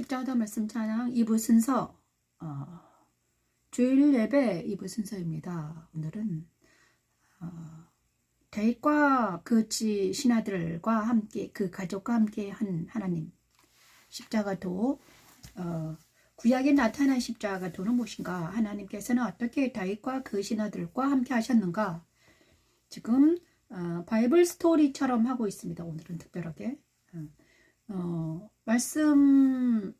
십자가 말씀 찬양 2부 순서 주일 예배 2부 순서입니다. 오늘은 다윗과 그의 신하들과 함께 그 가족과 함께 한 하나님 십자가도 구약에 나타난 십자가도는 무엇인가, 하나님께서는 어떻게 다윗과 그 신하들과 함께 하셨는가, 지금 바이블 스토리처럼 하고 있습니다. 오늘은 특별하게 말씀에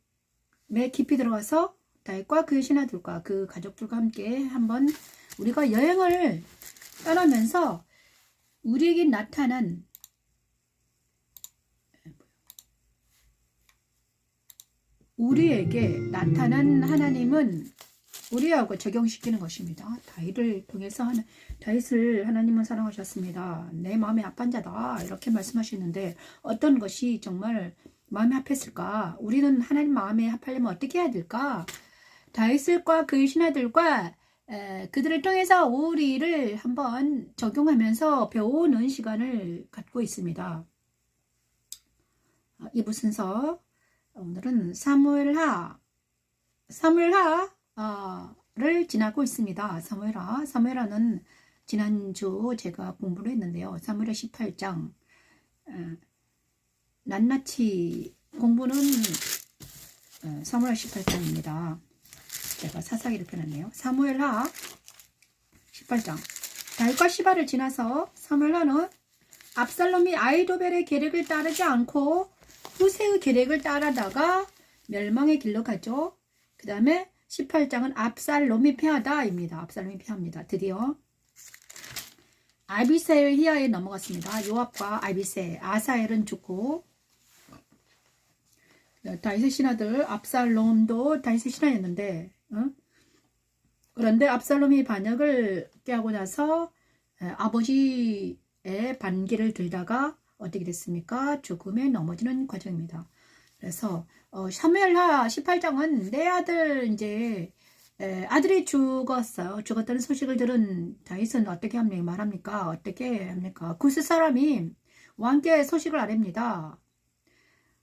깊이 들어가서 다윗과 그 신하들과 그 가족들과 함께 한번 우리가 여행을 떠나면서 우리에게 나타난 하나님은 우리하고 적용시키는 것입니다. 다윗을 통해서 다윗을 하나님은 사랑하셨습니다. 내 마음이 아픈 자다 이렇게 말씀하시는데 어떤 것이 정말 마음이 아팠을까? 우리는 하나님 마음에 합하려면 어떻게 해야 될까? 다윗과 그의 신하들과 그들을 통해서 우리를 한번 적용하면서 배우는 시간을 갖고 있습니다. 이부 순서 오늘은 사무엘하를 지나고 있습니다. 사무엘하는 지난주 제가 공부를 했는데요. 사무엘하 18장 낱낱이 공부는 사무엘하 18장입니다. 제가 사사기를 펴놨네요. 사무엘하 18장. 다윗과 시바를 지나서 사무엘하는 압살롬이 아이도벨의 계략을 따르지 않고 후세의 계략을 따라다가 멸망의 길로 가죠. 그 다음에 18장은 압살롬이 패하다입니다. 압살롬이 패합니다. 드디어 아비세의 희하에 넘어갔습니다. 요압과 아비세, 아사엘은 죽고 다윗의 신하들 압살롬도 다윗의 신하였는데 그런데 압살롬이 반역을 깨하고 나서 아버지의 반기를 들다가 어떻게 됐습니까? 죽음에 넘어지는 과정입니다. 그래서 사무엘하 18장은 내 아들 아들이 죽었어요. 죽었다는 소식을 들은 다윗은 어떻게 말합니까? 어떻게 합니까? 구스 사람이 왕께 소식을 아랩니다.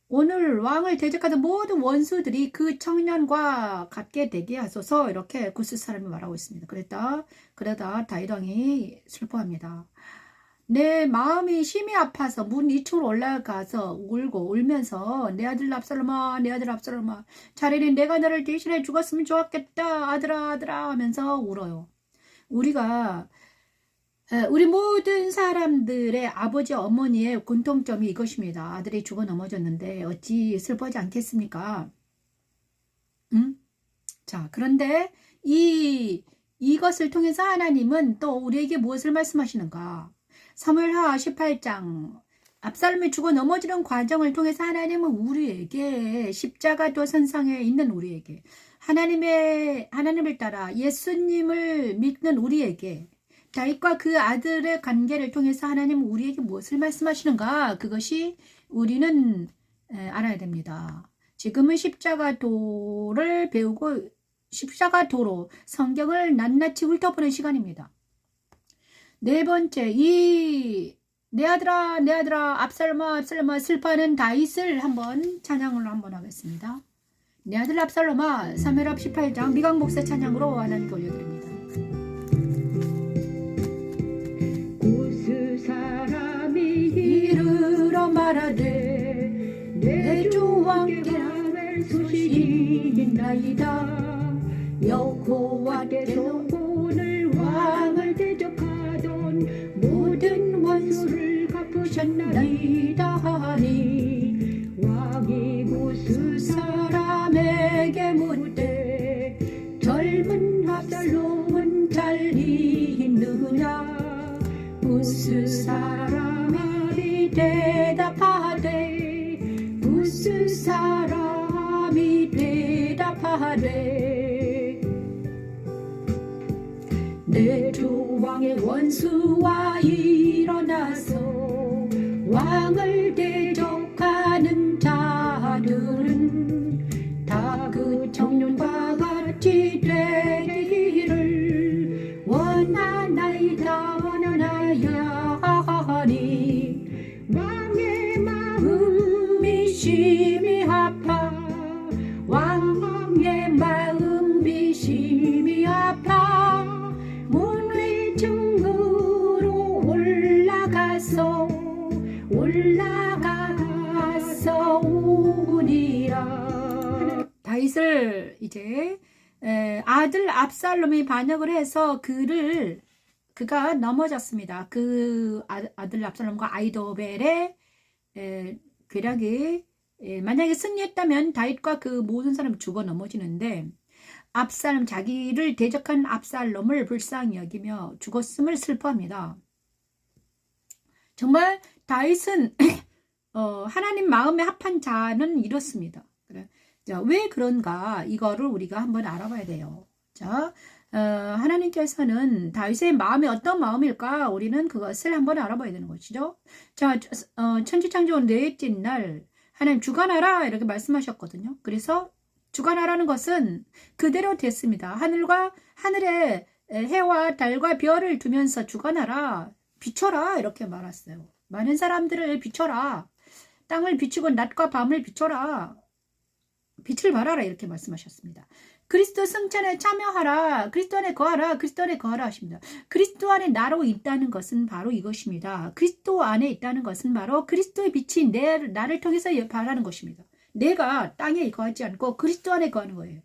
오늘 왕을 대적하던 모든 원수들이 그 청년과 같게 되게 하소서, 이렇게 구스 사람이 말하고 있습니다. 그러다 다윗 왕이 슬퍼합니다. 내 마음이 심히 아파서 문 2층으로 올라가서 울면서 내 아들 압살롬아, 내 아들 압살롬아, 차라리 내가 너를 대신해 죽었으면 좋았겠다, 아들아 하면서 울어요. 우리 모든 사람들의 아버지 어머니의 공통점이 이것입니다. 아들이 죽어 넘어졌는데 어찌 슬퍼하지 않겠습니까? 자, 그런데 이것을 통해서 하나님은 또 우리에게 무엇을 말씀하시는가? 사무엘하 18장 압살롬이 죽어 넘어지는 과정을 통해서 하나님은 우리에게 십자가도 선상에 있는 우리에게 하나님을 따라 예수님을 믿는 우리에게 다윗과 그 아들의 관계를 통해서 하나님은 우리에게 무엇을 말씀하시는가? 그것이 우리는 알아야 됩니다. 지금은 십자가도를 배우고 십자가도로 성경을 낱낱이 훑어보는 시간입니다. 네 번째, 내 아들아 압살롬아 슬퍼하는 다윗을 한번 찬양을 한번 하겠습니다. 내 아들 압살롬아, 사무엘하 18장 미강 목사 찬양으로 하나님께 올려드립니다. 구스 사람이 이르러 말하되 내 주 왕께 하늘 소식이 있나이다. 여호와께서 오늘 왕을 대적하던 모든 원수를 갚으셨나이다 하니 왕이 구스 사람에게 묻되 젊은 압살롬은 잘 있느냐. 구스 사람이 대답하되 구스 사람이 대답하되 내 주 왕의 원수와 일어나서 왕을 대적하는 자들은 다 그 청년과 같이 되기를 원하나이다 원하나이니 왕의 마음이 심히 아파 다윗을 이제 아들 압살롬이 반역을 해서 그가 넘어졌습니다. 그 아들 압살롬과 아이도벨의 괴력이 만약에 승리했다면 다윗과 그 모든 사람이 죽어 넘어지는데 압살롬 자기를 대적한 압살롬을 불쌍히 여기며 죽었음을 슬퍼합니다. 정말 다윗은 하나님 마음에 합한 자는 이렇습니다. 그래. 자, 왜 그런가 이거를 우리가 한번 알아봐야 돼요. 자, 하나님께서는 다윗의 마음이 어떤 마음일까? 우리는 그것을 한번 알아봐야 되는 것이죠. 자, 천지창조 넷째 날 하나님 주관하라 이렇게 말씀하셨거든요. 그래서 주관하라는 것은 그대로 됐습니다. 하늘에 해와 달과 별을 두면서 주관하라, 비춰라 이렇게 말했어요. 많은 사람들을 비춰라, 땅을 비추고 낮과 밤을 비춰라, 빛을 발하라 이렇게 말씀하셨습니다. 그리스도 승천에 참여하라, 그리스도 안에 거하라, 그리스도 안에 거하라 하십니다. 그리스도 안에 나로 있다는 것은 바로 이것입니다. 그리스도 안에 있다는 것은 바로 그리스도의 빛이 나를 통해서 발하는 것입니다. 내가 땅에 거하지 않고 그리스도 안에 거하는 거예요.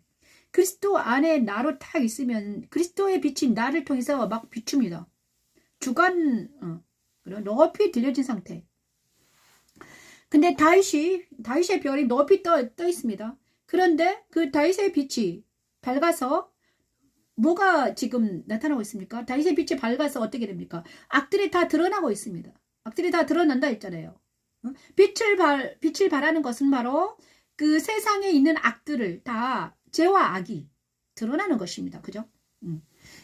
그리스도 안에 나로 딱 있으면 그리스도의 빛이 나를 통해서 막 비춥니다. 주관 높이 들려진 상태. 근데 다윗의 별이 높이 떠 있습니다. 그런데 그 다윗의 빛이 밝아서 뭐가 지금 나타나고 있습니까? 다윗의 빛이 밝아서 어떻게 됩니까? 악들이 다 드러나고 있습니다. 악들이 다 드러난다 했잖아요. 빛을 발하는 것은 바로 그 세상에 있는 악들을 다 죄와 악이 드러나는 것입니다. 그죠?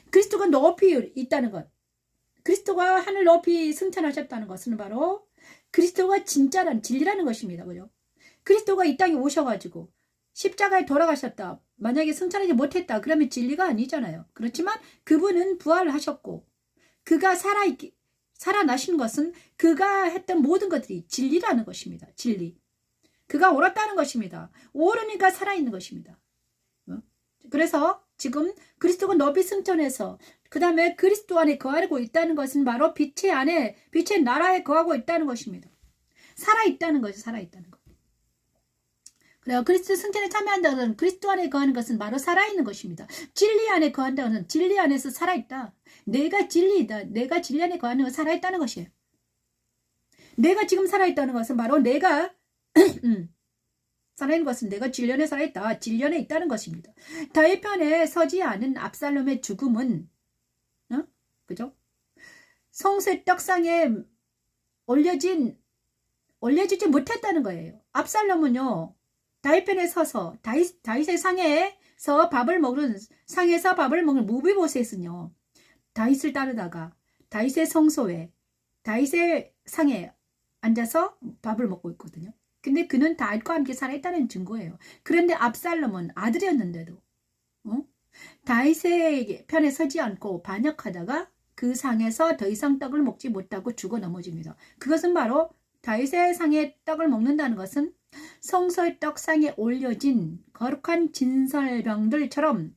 그리스도가 높이 있다는 것, 그리스도가 하늘 높이 승천하셨다는 것은 바로 그리스도가 진리라는 것입니다. 그죠? 그리스도가 이 땅에 오셔가지고 십자가에 돌아가셨다. 만약에 승천하지 못했다. 그러면 진리가 아니잖아요. 그렇지만 그분은 부활하셨고 그가 살아나신 것은 그가 했던 모든 것들이 진리라는 것입니다. 진리. 그가 옳았다는 것입니다. 옳으니까 살아있는 것입니다. 그래서 지금 그리스도가 높이 승천해서 그 다음에 그리스도 안에 거하고 있다는 것은 바로 빛의 나라에 거하고 있다는 것입니다. 살아있다는 것이 살아있다는 것. 그래요. 그리스도 승천에 참여한다는 것은 그리스도 안에 거하는 것은 바로 살아있는 것입니다. 진리 안에 거한다는 것은 진리 안에서 살아있다. 내가 진리이다. 내가 진리 안에 거하는 것은 살아있다는 것이에요. 내가 지금 살아있다는 것은 바로 내가 살아있는 것은 내가 진리 안에 살아있다. 진리 안에 있다는 것입니다. 다윗 편에 서지 않은 압살롬의 죽음은 그죠? 성소의 떡상에 올려지지 못했다는 거예요. 압살롬은요, 다윗 편에 서서 다윗의 상에서 밥을 먹는 무비보셋은요, 다윗을 따르다가 다윗의 성소에 다윗의 상에 앉아서 밥을 먹고 있거든요. 근데 그는 다윗과 함께 살아있다는 증거예요. 그런데 압살롬은 아들이었는데도 다윗의 편에 서지 않고 반역하다가 그 상에서 더 이상 떡을 먹지 못하고 죽어 넘어집니다. 그것은 바로 다윗의 상에 떡을 먹는다는 것은 성소의 떡상에 올려진 거룩한 진설병들처럼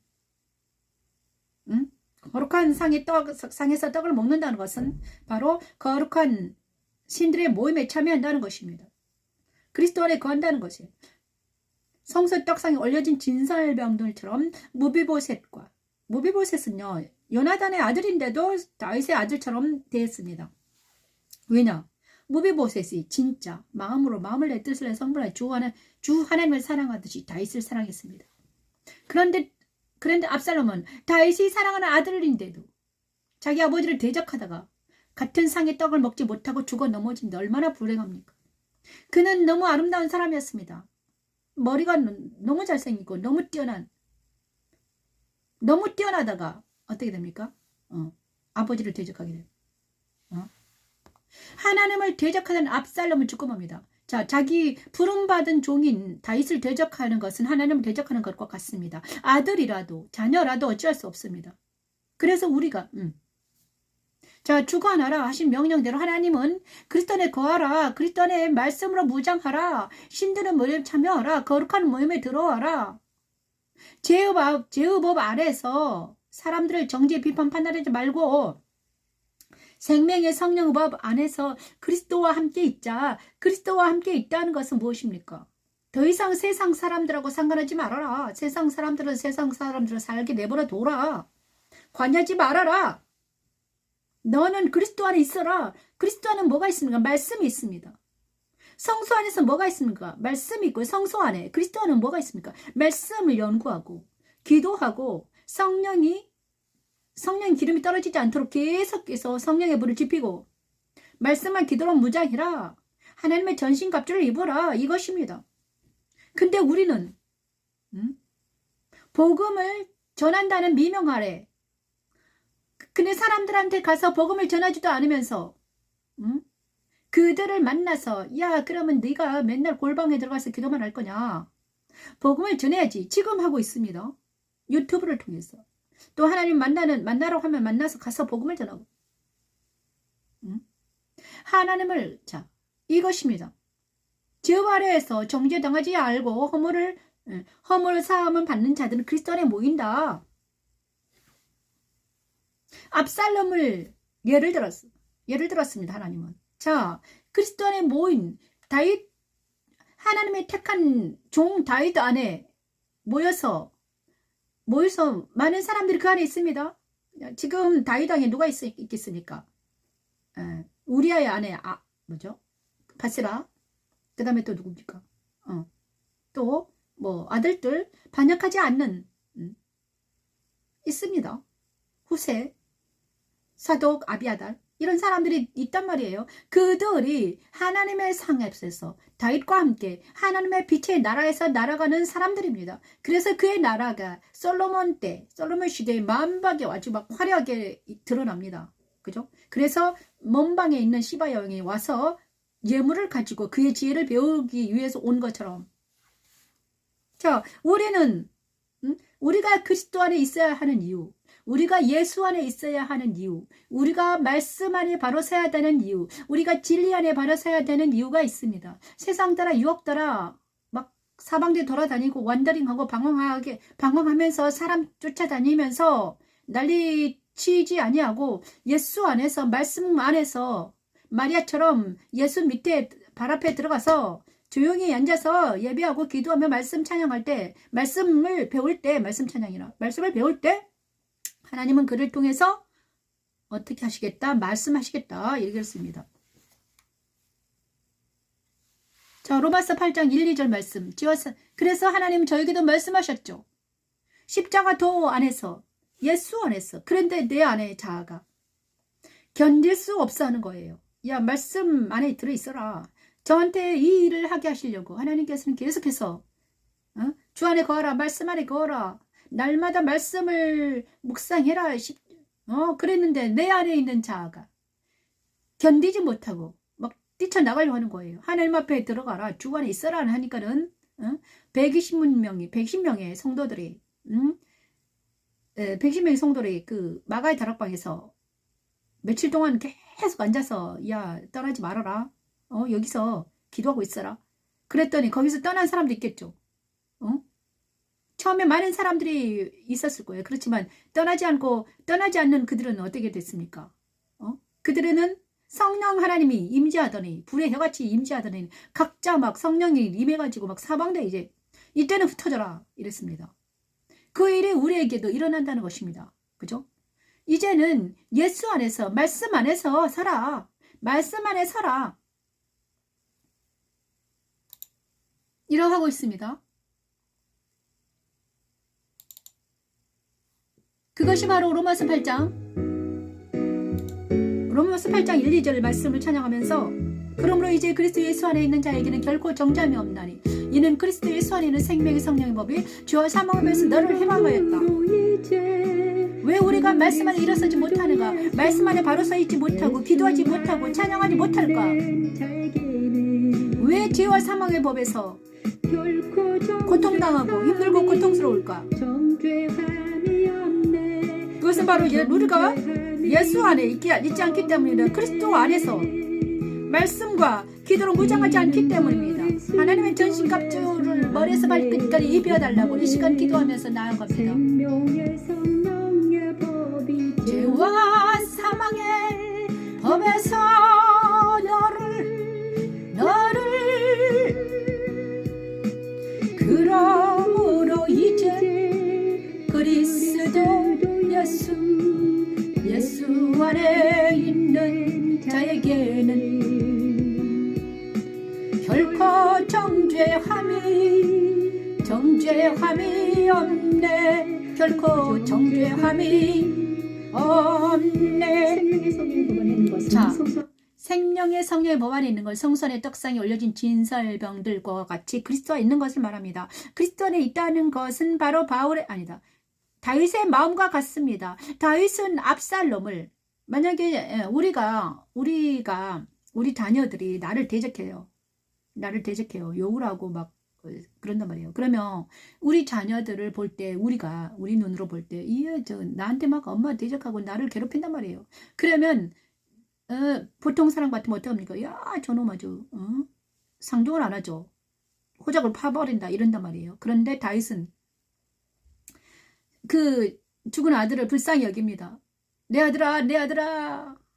거룩한 상에서 떡을 먹는다는 것은 바로 거룩한 신들의 모임에 참여한다는 것입니다. 그리스도 안에 거한다는 것이에요. 성소 떡상에 올려진 진설병들처럼 무비보셋은요, 요나단의 아들인데도 다윗의 아들처럼 되었습니다. 왜냐? 무비보셋이 진짜 마음을 내 뜻을 내 성분하여 주 하나님을 사랑하듯이 다윗을 사랑했습니다. 그런데 압살롬은 다윗이 사랑하는 아들인데도 자기 아버지를 대적하다가 같은 상의 떡을 먹지 못하고 죽어 넘어진데 얼마나 불행합니까? 그는 너무 아름다운 사람이었습니다. 머리가 너무 잘생기고 너무 뛰어나다가 어떻게 됩니까? 아버지를 대적하게 돼요. 하나님을 대적하는 압살롬을 죽고 맙니다. 자, 자기 부름받은 종인 다윗을 대적하는 것은 하나님을 대적하는 것과 같습니다. 아들이라도 자녀라도 어찌할 수 없습니다. 그래서 우리가 자, 주관하라 하신 명령대로 하나님은 그리스도 안에 거하라, 그리스도 안에 말씀으로 무장하라, 신들의 모임에 참여하라, 거룩한 모임에 들어와라. 제의법 아래서 사람들을 정죄, 비판, 판단하지 말고 생명의 성령의 법 안에서 그리스도와 함께 있자. 그리스도와 함께 있다는 것은 무엇입니까? 더 이상 세상 사람들하고 상관하지 말아라. 세상 사람들은 세상 사람들을 살게 내버려 둬라. 관여하지 말아라. 너는 그리스도 안에 있어라. 그리스도 안에 뭐가 있습니까? 말씀이 있습니다. 성소 안에서 뭐가 있습니까? 말씀이 있고, 성소 안에 그리스도 안에 뭐가 있습니까? 말씀을 연구하고 기도하고 성령 기름이 떨어지지 않도록 계속해서 성령의 불을 지피고 말씀만 기도로 무장해라. 하나님의 전신갑주를 입어라. 이것입니다. 근데 우리는 복음을 전한다는 미명 아래 근데 사람들한테 가서 복음을 전하지도 않으면서 그들을 만나서 야 그러면 네가 맨날 골방에 들어가서 기도만 할 거냐. 복음을 전해야지. 지금 하고 있습니다. 유튜브를 통해서. 또 하나님 만나러 하면 만나서 가서 복음을 전하고. 하나님을 이것입니다. 죄 아래에서 정죄당하지 알고 허물 사함을 받는 자들은 그리스도 안에 모인다. 압살롬을 예를 들었습니다. 하나님은. 자, 그리스도 안에 모인 하나님의 택한 종 다윗 안에 모여서 많은 사람들이 그 안에 있습니다. 지금 다윗 왕에 누가 있겠습니까? 우리아의 아내 뭐죠? 바세라. 그 다음에 또 누굽니까? 또 뭐 아들들 반역하지 않는 있습니다. 후세, 사독, 아비아달 이런 사람들이 있단 말이에요. 그들이 하나님의 상 앞에서 다윗과 함께 하나님의 빛의 나라에서 날아가는 사람들입니다. 그래서 그의 나라가 솔로몬 시대에 만박에 아주 막 화려하게 드러납니다. 그죠? 그래서 먼방에 있는 시바 여왕이 와서 예물을 가지고 그의 지혜를 배우기 위해서 온 것처럼. 자, 우리가 그리스도 안에 있어야 하는 이유, 우리가 예수 안에 있어야 하는 이유, 우리가 말씀 안에 바로 서야 되는 이유, 우리가 진리 안에 바로 서야 되는 이유가 있습니다. 세상 따라 유혹 따라 막 사방에 돌아다니고 완더링하고 방황하면서 사람 쫓아다니면서 난리 치지 아니하고 예수 안에서 말씀 안에서 마리아처럼 예수 밑에 발 앞에 들어가서 조용히 앉아서 예배하고 기도하며 말씀 찬양할 때, 말씀을 배울 때, 말씀 찬양이라 말씀을 배울 때 하나님은 그를 통해서 어떻게 하시겠다? 말씀하시겠다. 얘기했습니다. 자, 로마서 8장 1, 2절 말씀. 그래서 하나님은 저에게도 말씀하셨죠. 십자가 도 안에서, 예수 안에서, 그런데 내 안에 자아가 견딜 수 없어 하는 거예요. 야, 말씀 안에 들어있어라. 저한테 이 일을 하게 하시려고 하나님께서는 계속해서 주 안에 거하라. 말씀 안에 거하라. 날마다 말씀을 묵상해라. 그랬는데 내 안에 있는 자아가 견디지 못하고 막 뛰쳐나가려고 하는 거예요. 하나님 앞에 들어가라. 주 안에 있어라 하니까는 110명의 성도들이 110명의 성도들이 그 마가의 다락방에서 며칠 동안 계속 앉아서 야 떠나지 말아라. 여기서 기도하고 있어라. 그랬더니 거기서 떠난 사람도 있겠죠. 처음에 많은 사람들이 있었을 거예요. 그렇지만 떠나지 않는 그들은 어떻게 됐습니까? 그들은 성령 하나님이 임재하더니 불의 혀같이 임재하더니 각자 막 성령이 임해가지고 막 사방대 이때는 흩어져라 이랬습니다. 그 일이 우리에게도 일어난다는 것입니다. 그죠? 이제는 예수 안에서 말씀 안에서 서라. 말씀 안에 서라. 이러고 하고 있습니다. 그것이 바로 로마서 8장 1, 2절 말씀을 찬양하면서 그러므로 이제 그리스도 예수 안에 있는 자에게는 결코 정죄함이 없나니 이는 그리스도 예수 안에 있는 생명의 성령의 법이 주와 사모하면서 너를 해방하였다. 왜 우리가 말씀 안에 일어서지 못하는가? 말씀 안에 바로 서 있지 못하고 기도하지 못하고 찬양하지 못할까? 왜 죄와 사망의 법에서 고통당하고 힘들고 고통스러울까? 그것은 바로 우리가 예수 안에 있지 않기 때문이다. 그리스도 안에서 말씀과 기도로 무장하지 않기 때문입니다. 하나님의 전신갑주를 머리에서 발끝까지 입혀달라고 이 시간 기도하면서 나아갑니다. 죄와 사망의 법에서 너를 정죄함이 없네. 결코 정죄함이 없네. 자, 생명의 성령의 법 안에 있는 것, 성선의 떡상에 올려진 진설병들과 같이 그리스도가 있는 것을 말합니다. 그리스도 안에 있다는 것은 바로 바울의 아니다. 다윗의 마음과 같습니다. 다윗은 압살롬을 만약에 우리 자녀들이 나를 대적해요. 욕을 하고 막 그런단 말이에요. 그러면 우리 자녀들을 볼 때 우리 눈으로 볼 때 나한테 막 엄마 대적하고 나를 괴롭힌단 말이에요. 그러면 보통 사람 같으면 어떡합니까? 야, 저놈 아주 상종을 안 하죠. 호적을 파버린다 이런단 말이에요. 그런데 다윗은 그 죽은 아들을 불쌍히 여깁니다. 내 아들아,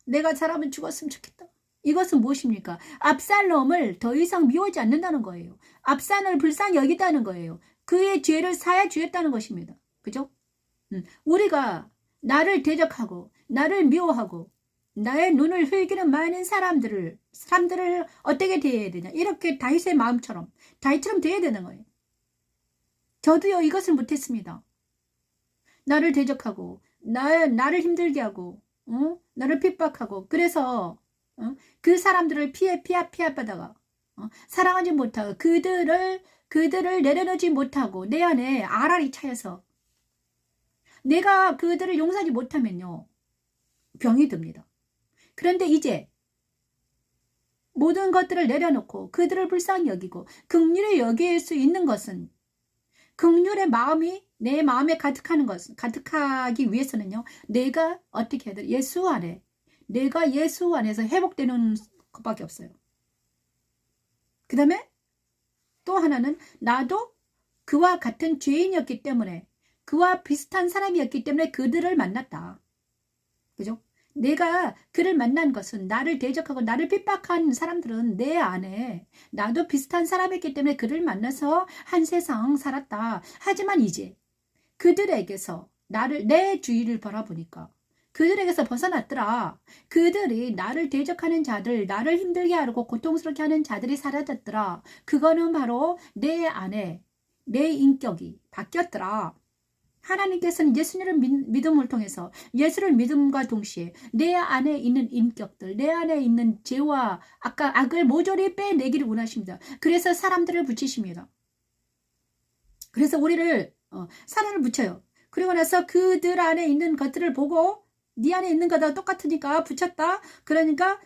내가 잘하면 죽었으면 좋겠다. 이것은 무엇입니까? 압살롬을 더 이상 미워하지 않는다는 거예요. 압살롬을 불쌍히 여기다는 거예요. 그의 죄를 사야 주겠다는 것입니다. 그죠? 우리가 나를 대적하고 나를 미워하고 나의 눈을 흘기는 많은 사람들을 어떻게 대해야 되냐? 이렇게 다윗의 마음처럼 다윗처럼 대해야 되는 거예요. 저도요 이것을 못했습니다. 나를 대적하고 나를 힘들게 하고 나를 핍박하고 그래서 그 사람들을 피합하다가 사랑하지 못하고 그들을 내려놓지 못하고 내 안에 알알이 차여서 내가 그들을 용서하지 못하면요 병이 듭니다. 그런데 이제 모든 것들을 내려놓고 그들을 불쌍히 여기고 긍휼히 여길 수 있는 것은 긍휼의 마음이 내 마음에 가득하기 위해서는요 내가 어떻게 해야 돼? 내가 예수 안에서 회복되는 것밖에 없어요. 그 다음에 또 하나는 나도 그와 같은 죄인이었기 때문에 그와 비슷한 사람이었기 때문에 그들을 만났다. 그죠? 내가 그를 만난 것은 나를 대적하고 나를 핍박한 사람들은 내 안에 나도 비슷한 사람이었기 때문에 그를 만나서 한 세상 살았다. 하지만 이제 그들에게서 내 주위를 바라보니까 그들에게서 벗어났더라. 그들이 나를 대적하는 자들, 나를 힘들게 하고 고통스럽게 하는 자들이 사라졌더라. 그거는 바로 내 안에 내 인격이 바뀌었더라. 하나님께서는 예수님을 믿음을 통해서 예수를 믿음과 동시에 내 안에 있는 인격들, 내 안에 있는 죄와 악을 모조리 빼내기를 원하십니다. 그래서 사람들을 붙이십니다. 그래서 우리를 사람을 붙여요. 그리고 나서 그들 안에 있는 것들을 보고 네 안에 있는 거다 똑같으니까 붙였다. 그러니까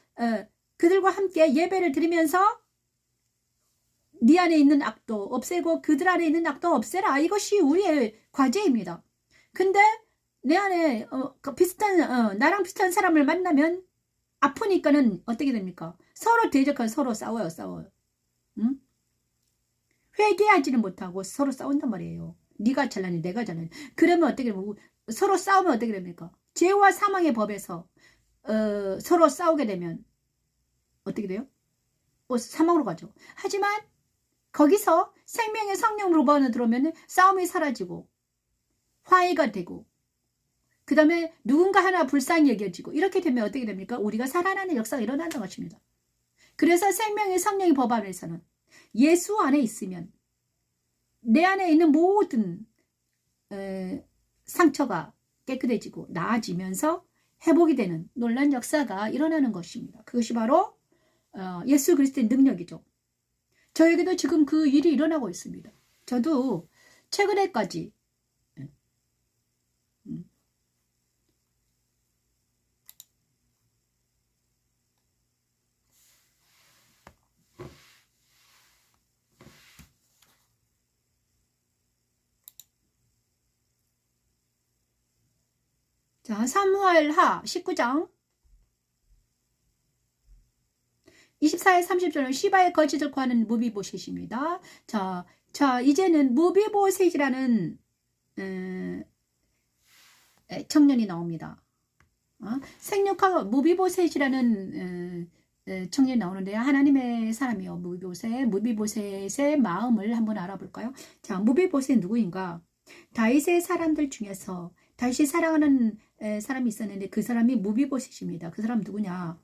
그들과 함께 예배를 드리면서 네 안에 있는 악도 없애고 그들 안에 있는 악도 없애라. 이것이 우리의 과제입니다. 근데 내 안에 나랑 비슷한 사람을 만나면 아프니까는 어떻게 됩니까? 서로 대적하고 서로 싸워요. 응? 회개하지는 못하고 서로 싸운단 말이에요. 네가 잘나니 내가 잘나니. 그러면 어떻게 되면 서로 싸우면 어떻게 됩니까? 죄와 사망의 법에서 서로 싸우게 되면 어떻게 돼요? 사망으로 가죠. 하지만 거기서 생명의 성령으로 들어오면 싸움이 사라지고 화해가 되고 그 다음에 누군가 하나 불쌍히 여겨지고 이렇게 되면 어떻게 됩니까? 우리가 살아나는 역사가 일어나는 것입니다. 그래서 생명의 성령의 법 안에서는 예수 안에 있으면 내 안에 있는 모든 상처가 깨끗해지고 나아지면서 회복이 되는 놀라운 역사가 일어나는 것입니다. 그것이 바로 예수 그리스도의 능력이죠. 저에게도 지금 그 일이 일어나고 있습니다. 저도 최근에까지 자, 사무엘하 19장 24에 30절은 시바의 거짓을 구하는 무비보셋입니다. 자, 이제는 무비보셋이라는 청년이 나옵니다. 생육하고 무비보셋이라는 청년이 나오는데요. 하나님의 사람이요. 무비보셋의 마음을 한번 알아볼까요? 자, 무비보셋 누구인가? 다윗의 사람들 중에서 다윗이 사랑하는 사람이 있었는데 그 사람이 무비보셋입니다. 그 사람 누구냐?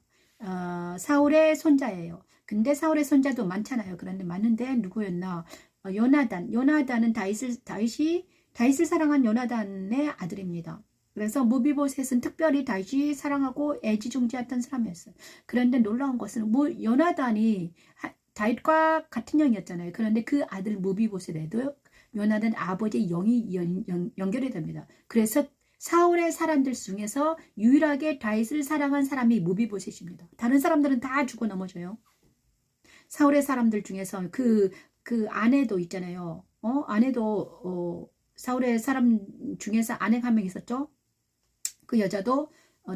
사울의 손자예요. 근데 사울의 손자도 많잖아요. 그런데 많은데 누구였나? 요나단은 다윗을 사랑한 요나단의 아들입니다. 그래서 무비보셋은 특별히 다윗이 사랑하고 애지중지했던 사람이었어요. 그런데 놀라운 것은 요나단이 다윗과 같은 영이었잖아요. 그런데 그 아들 무비보셋에도 요나단 아버지의 영이 연결이 됩니다. 그래서 사울의 사람들 중에서 유일하게 다윗을 사랑한 사람이 무비보셋입니다. 다른 사람들은 다 죽어 넘어져요. 사울의 사람들 중에서 그 아내도 있잖아요. 아내도 사울의 사람 중에서 아내가 한 명 있었죠. 그 여자도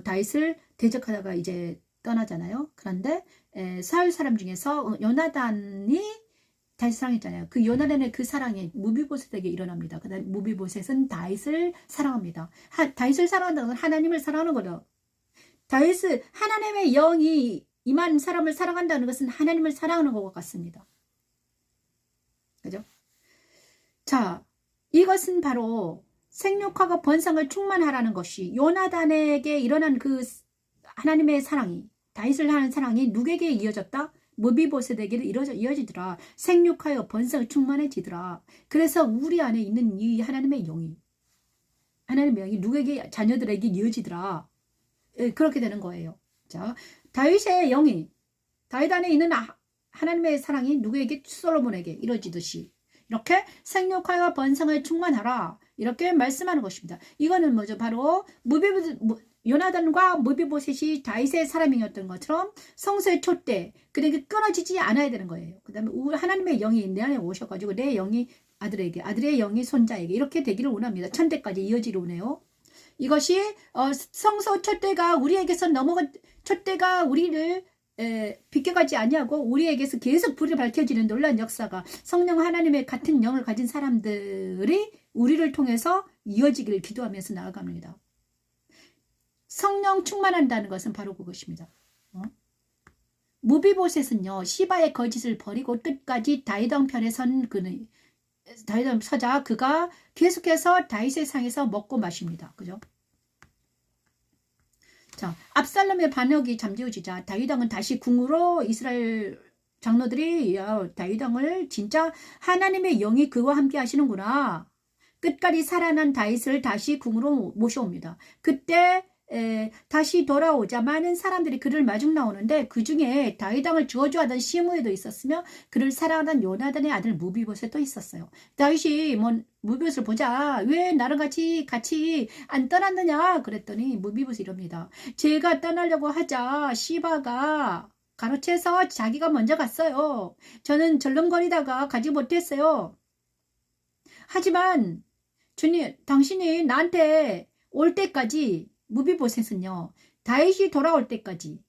다윗을 대적하다가 이제 떠나잖아요. 그런데 사울 사람 중에서 요나단이 다윗을 사랑했잖아요. 그 요나단의 그 사랑이 무비보셋에게 일어납니다. 그다음에 무비보셋은 다윗을 사랑합니다. 다윗을 사랑한다는 건 하나님을 사랑하는 거죠. 다윗은 하나님의 영이 임한 사람을 사랑한다는 것은 하나님을 사랑하는 것과 같습니다. 그죠? 자, 이것은 바로 생육하고 번성을 충만하라는 것이 요나단에게 일어난 그 하나님의 사랑이, 다윗을 하는 사랑이 누구에게 이어졌다? 무비보셋에게도 이어지더라. 생육하여 번성을 충만해지더라. 그래서 우리 안에 있는 이 하나님의 영이 누구에게, 자녀들에게 이어지더라. 그렇게 되는 거예요. 자, 다윗의 영이, 다윗 안에 있는 하나님의 사랑이 누구에게? 솔로몬에게 이루어지듯이 이렇게 생육하여 번성을 충만하라. 이렇게 말씀하는 것입니다. 이거는 뭐죠? 바로 요나단과 무비보셋이 다윗의 사람이었던 것처럼 성소의 촛대, 그러니까 끊어지지 않아야 되는 거예요. 그 다음에 하나님의 영이 내 안에 오셔가지고 내 영이 아들에게, 아들의 영이 손자에게 이렇게 되기를 원합니다. 천대까지 이어지기를 원해요. 이것이 성소 촛대가 촛대가 우리를 비껴가지 아니하고 우리에게서 계속 불이 밝혀지는 놀라운 역사가 성령 하나님의 같은 영을 가진 사람들이 우리를 통해서 이어지기를 기도하면서 나아갑니다. 성령 충만한다는 것은 바로 그것입니다. 무비보셋은요, 시바의 거짓을 버리고 끝까지 다윗 편에 서자 그가 계속해서 다윗의 상에서 먹고 마십니다. 그죠? 자, 압살롬의 반역이 잠재워지자 다윗 왕은 다시 궁으로 이스라엘 장로들이 다윗 왕을 진짜 하나님의 영이 그와 함께 하시는구나. 끝까지 살아난 다윗을 다시 궁으로 모셔옵니다. 그때 다시 돌아오자 많은 사람들이 그를 마중 나오는데 그 중에 다윗 왕을 저주하던 시므에도 있었으며 그를 사랑하던 요나단의 아들 무비보셋도 있었어요. 다윗이 무비보셋을 보자. 왜 나랑 같이 안 떠났느냐 그랬더니 무비보셋이 이럽니다. 제가 떠나려고 하자 시바가 가로채서 자기가 먼저 갔어요. 저는 절름거리다가 가지 못했어요. 하지만 주님, 당신이 나한테 올 때까지 무비보셋은요, 다윗이 돌아올 때까지,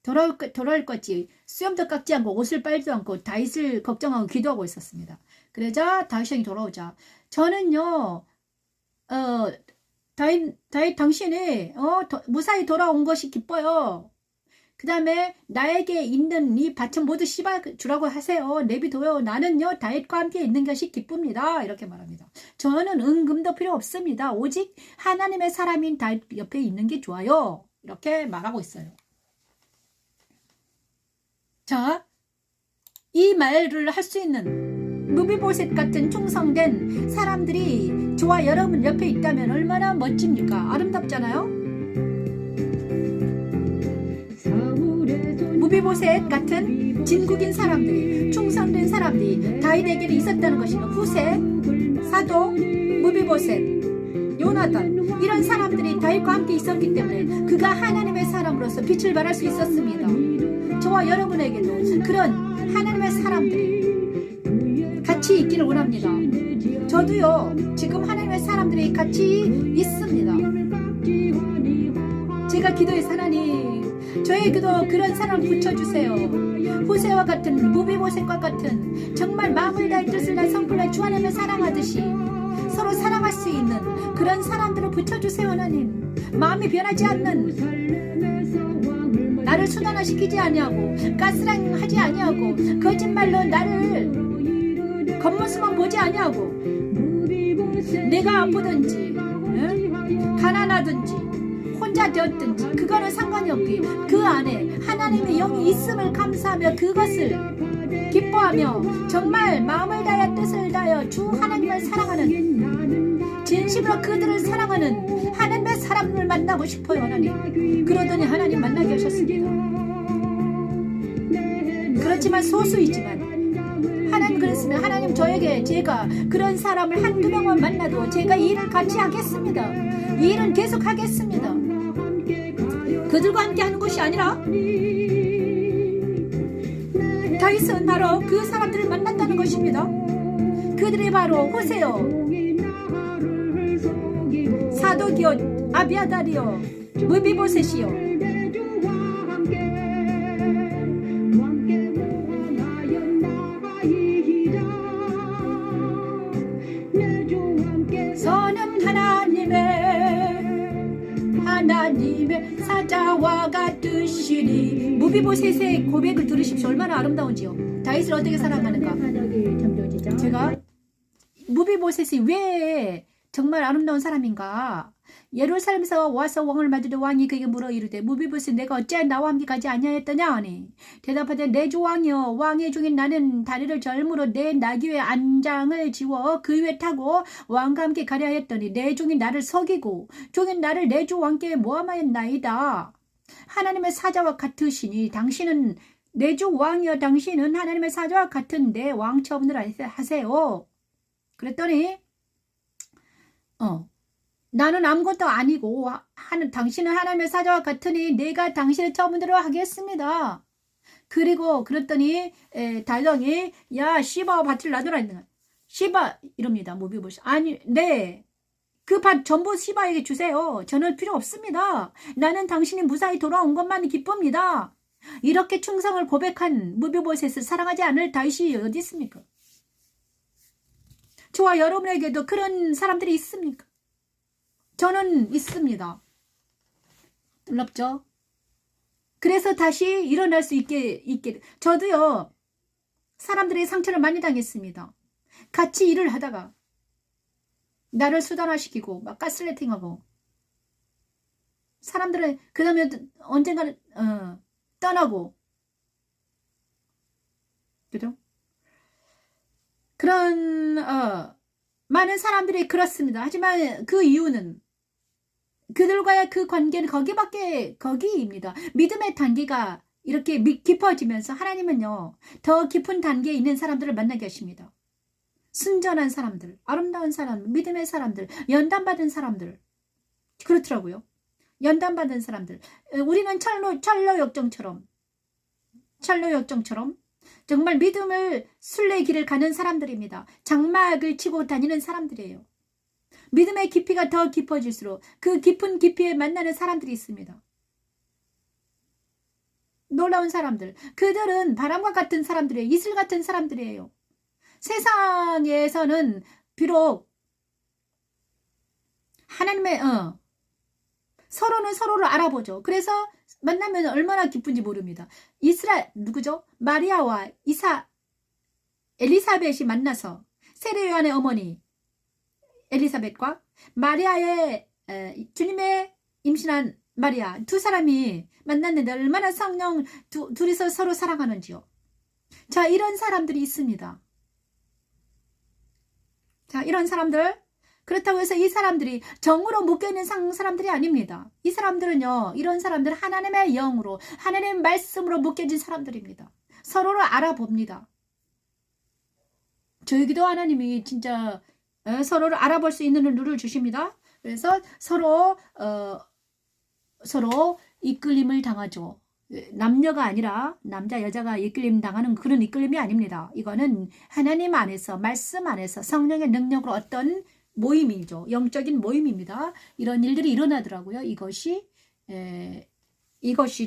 돌아올 것이 수염도 깎지 않고 옷을 빨지도 않고 다윗을 걱정하고 기도하고 있었습니다. 그러자 다윗이 돌아오자, 저는요, 다윗 당신이 무사히 돌아온 것이 기뻐요. 그 다음에 나에게 있는 이 밭은 모두 씹어 주라고 하세요. 내비둬요. 나는요 다윗과 함께 있는 것이 기쁩니다. 이렇게 말합니다. 저는 은금도 필요 없습니다. 오직 하나님의 사람인 다윗 옆에 있는 게 좋아요. 이렇게 말하고 있어요. 자, 이 말을 할 수 있는 무비보셋 같은 충성된 사람들이 저와 여러분 옆에 있다면 얼마나 멋집니까? 아름답잖아요? 무비보셋 같은 진국인 사람들이, 충성된 사람들이 다윗에게 있었다는 것이면 후세, 사도, 무비보셋, 요나단 이런 사람들이 다윗과 함께 있었기 때문에 그가 하나님의 사람으로서 빛을 발할 수 있었습니다. 저와 여러분에게도 그런 하나님의 사람들이 같이 있기를 원합니다. 저도요 지금 하나님의 사람들이 같이 있습니다. 제가 기도해서 하나님 저에게도 그런 사람을 붙여주세요. 후세와 같은, 무비보셋과 같은 정말 마음을 다해 뜻을 다해 성품을 다해 주 하나님을 사랑하듯이 서로 사랑할 수 있는 그런 사람들을 붙여주세요. 하나님, 마음이 변하지 않는, 나를 순환시키지 아니하고 가스라이팅하지 아니하고 거짓말로 나를 겉모습만 보지 아니하고 내가 아프든지 가난하든지 혼자 되었든지 그거는 상관이 없기 그 안에 하나님의 영이 있음을 감사하며 그것을 기뻐하며 정말 마음을 다하여 뜻을 다하여 주 하나님을 사랑하는 진심으로 그들을 사랑하는 하나님의 사람을 만나고 싶어요. 하나님 그러더니 하나님 만나게 하셨습니다. 그렇지만 소수이지만 하나님 그랬으면 하나님 저에게 제가 그런 사람을 한두 명만 만나도 제가 이 일을 같이 하겠습니다. 이 일은 계속 하겠습니다. 그들과 함께 하는 것이 아니라 다윗은 바로 그 사람들을 만났다는 것입니다. 그들이 바로 호세요, 사독이요, 아비아달이요, 무비보셋이요. 저는 하나님의 사자와 같으시니. 무비보셋의 고백을 들으십시오. 얼마나 아름다운지요. 다윗을 어떻게 사랑하는가. 제가 무비보셋이 왜 정말 아름다운 사람인가. 예루살렘에서 와서 왕을 맞으려 왕이 그에게 물어 이르되 무비보셋 내가 어찌하여 나와 함께 가지 아니하였더냐 하니 대답하되 내 주 왕이여 왕의 중인 나는 다리를 절므로 내 나귀의 안장을 지워 그 위에 타고 왕과 함께 가려 하였더니 내 종이 나를 속이고 종인 나를 내 주 왕께 모함하였나이다. 하나님의 사자와 같으시니 당신은 내 주 왕이여 당신은 하나님의 사자와 같은데 왕처분을 하세요. 그랬더니 나는 아무것도 아니고 당신은 하나님의 사자와 같으니 내가 당신의 처분대로 하겠습니다. 그리고 그랬더니 달덩이 야 시바와 밭을 놔두라 했는 시바 이럽니다. 무비보셋 아니 네 그 밭 전부 시바에게 주세요. 저는 필요 없습니다. 나는 당신이 무사히 돌아온 것만 기쁩니다. 이렇게 충성을 고백한 무비보셋을 사랑하지 않을 다윗이 어디 있습니까? 저와 여러분에게도 그런 사람들이 있습니까? 저는 있습니다. 놀랍죠? 그래서 다시 일어날 수 있게 저도요 사람들의 상처를 많이 당했습니다. 같이 일을 하다가 나를 수단화시키고 막 가스라이팅하고 사람들은 그 다음에 언젠가는 떠나고 그죠? 그런 많은 사람들이 그렇습니다. 하지만 그 이유는 그들과의 그 관계는 거기입니다. 믿음의 단계가 이렇게 깊어지면서 하나님은요 더 깊은 단계에 있는 사람들을 만나게 하십니다. 순전한 사람들, 아름다운 사람, 믿음의 사람들, 연단받은 사람들 그렇더라고요. 연단받은 사람들. 우리는 철로 역정처럼 정말 믿음을 순례의 길을 가는 사람들입니다. 장막을 치고 다니는 사람들이에요. 믿음의 깊이가 더 깊어질수록 그 깊은 깊이에 만나는 사람들이 있습니다. 놀라운 사람들. 그들은 바람과 같은 사람들이에요. 이슬 같은 사람들이에요. 세상에서는 비록 하나님의 서로는 서로를 알아보죠. 그래서 만나면 얼마나 기쁜지 모릅니다. 누구죠? 마리아와 엘리사벳이 만나서 세례요한의 어머니 엘리사벳과 마리아의 주님의 임신한 마리아 두 사람이 만났는데 얼마나 성령 둘이서 서로 사랑하는지요. 자, 이런 사람들이 있습니다. 자, 이런 사람들 그렇다고 해서 이 사람들이 정으로 묶여있는 사람들이 아닙니다. 이 사람들은요 이런 사람들 하나님의 영으로 하나님의 말씀으로 묶여진 사람들입니다. 서로를 알아봅니다. 저에게도 하나님이 진짜 서로를 알아볼 수 있는 눈을 주십니다. 그래서 서로 이끌림을 당하죠. 남녀가 아니라 남자 여자가 이끌림 당하는 그런 이끌림이 아닙니다. 이거는 하나님 안에서 말씀 안에서 성령의 능력으로 어떤 모임이죠. 영적인 모임입니다. 이런 일들이 일어나더라고요. 이것이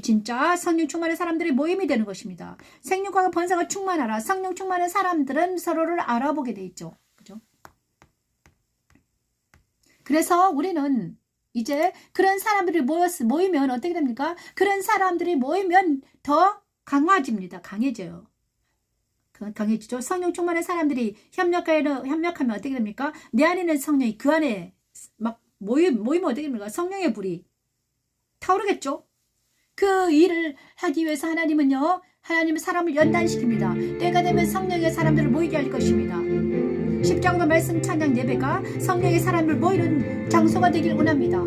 진짜 성령 충만한 사람들의 모임이 되는 것입니다. 생육과 번성을 충만하라. 성령 충만한 사람들은 서로를 알아보게 돼 있죠. 그죠? 그래서 우리는 이제 그런 사람들이 모이면 어떻게 됩니까? 그런 사람들이 모이면 더 강해집니다. 강해져요. 강해지죠. 성령 충만한 사람들이 협력하면 어떻게 됩니까? 내 안에 있는 성령이 그 안에 막 모이면 어떻게 됩니까? 성령의 불이 타오르겠죠. 그 일을 하기 위해서 하나님은요, 하나님은 사람을 연단시킵니다. 때가 되면 성령의 사람들을 모이게 할 것입니다. 십자가도 말씀 찬양 예배가 성령의 사람을 모이는 장소가 되기를 원합니다.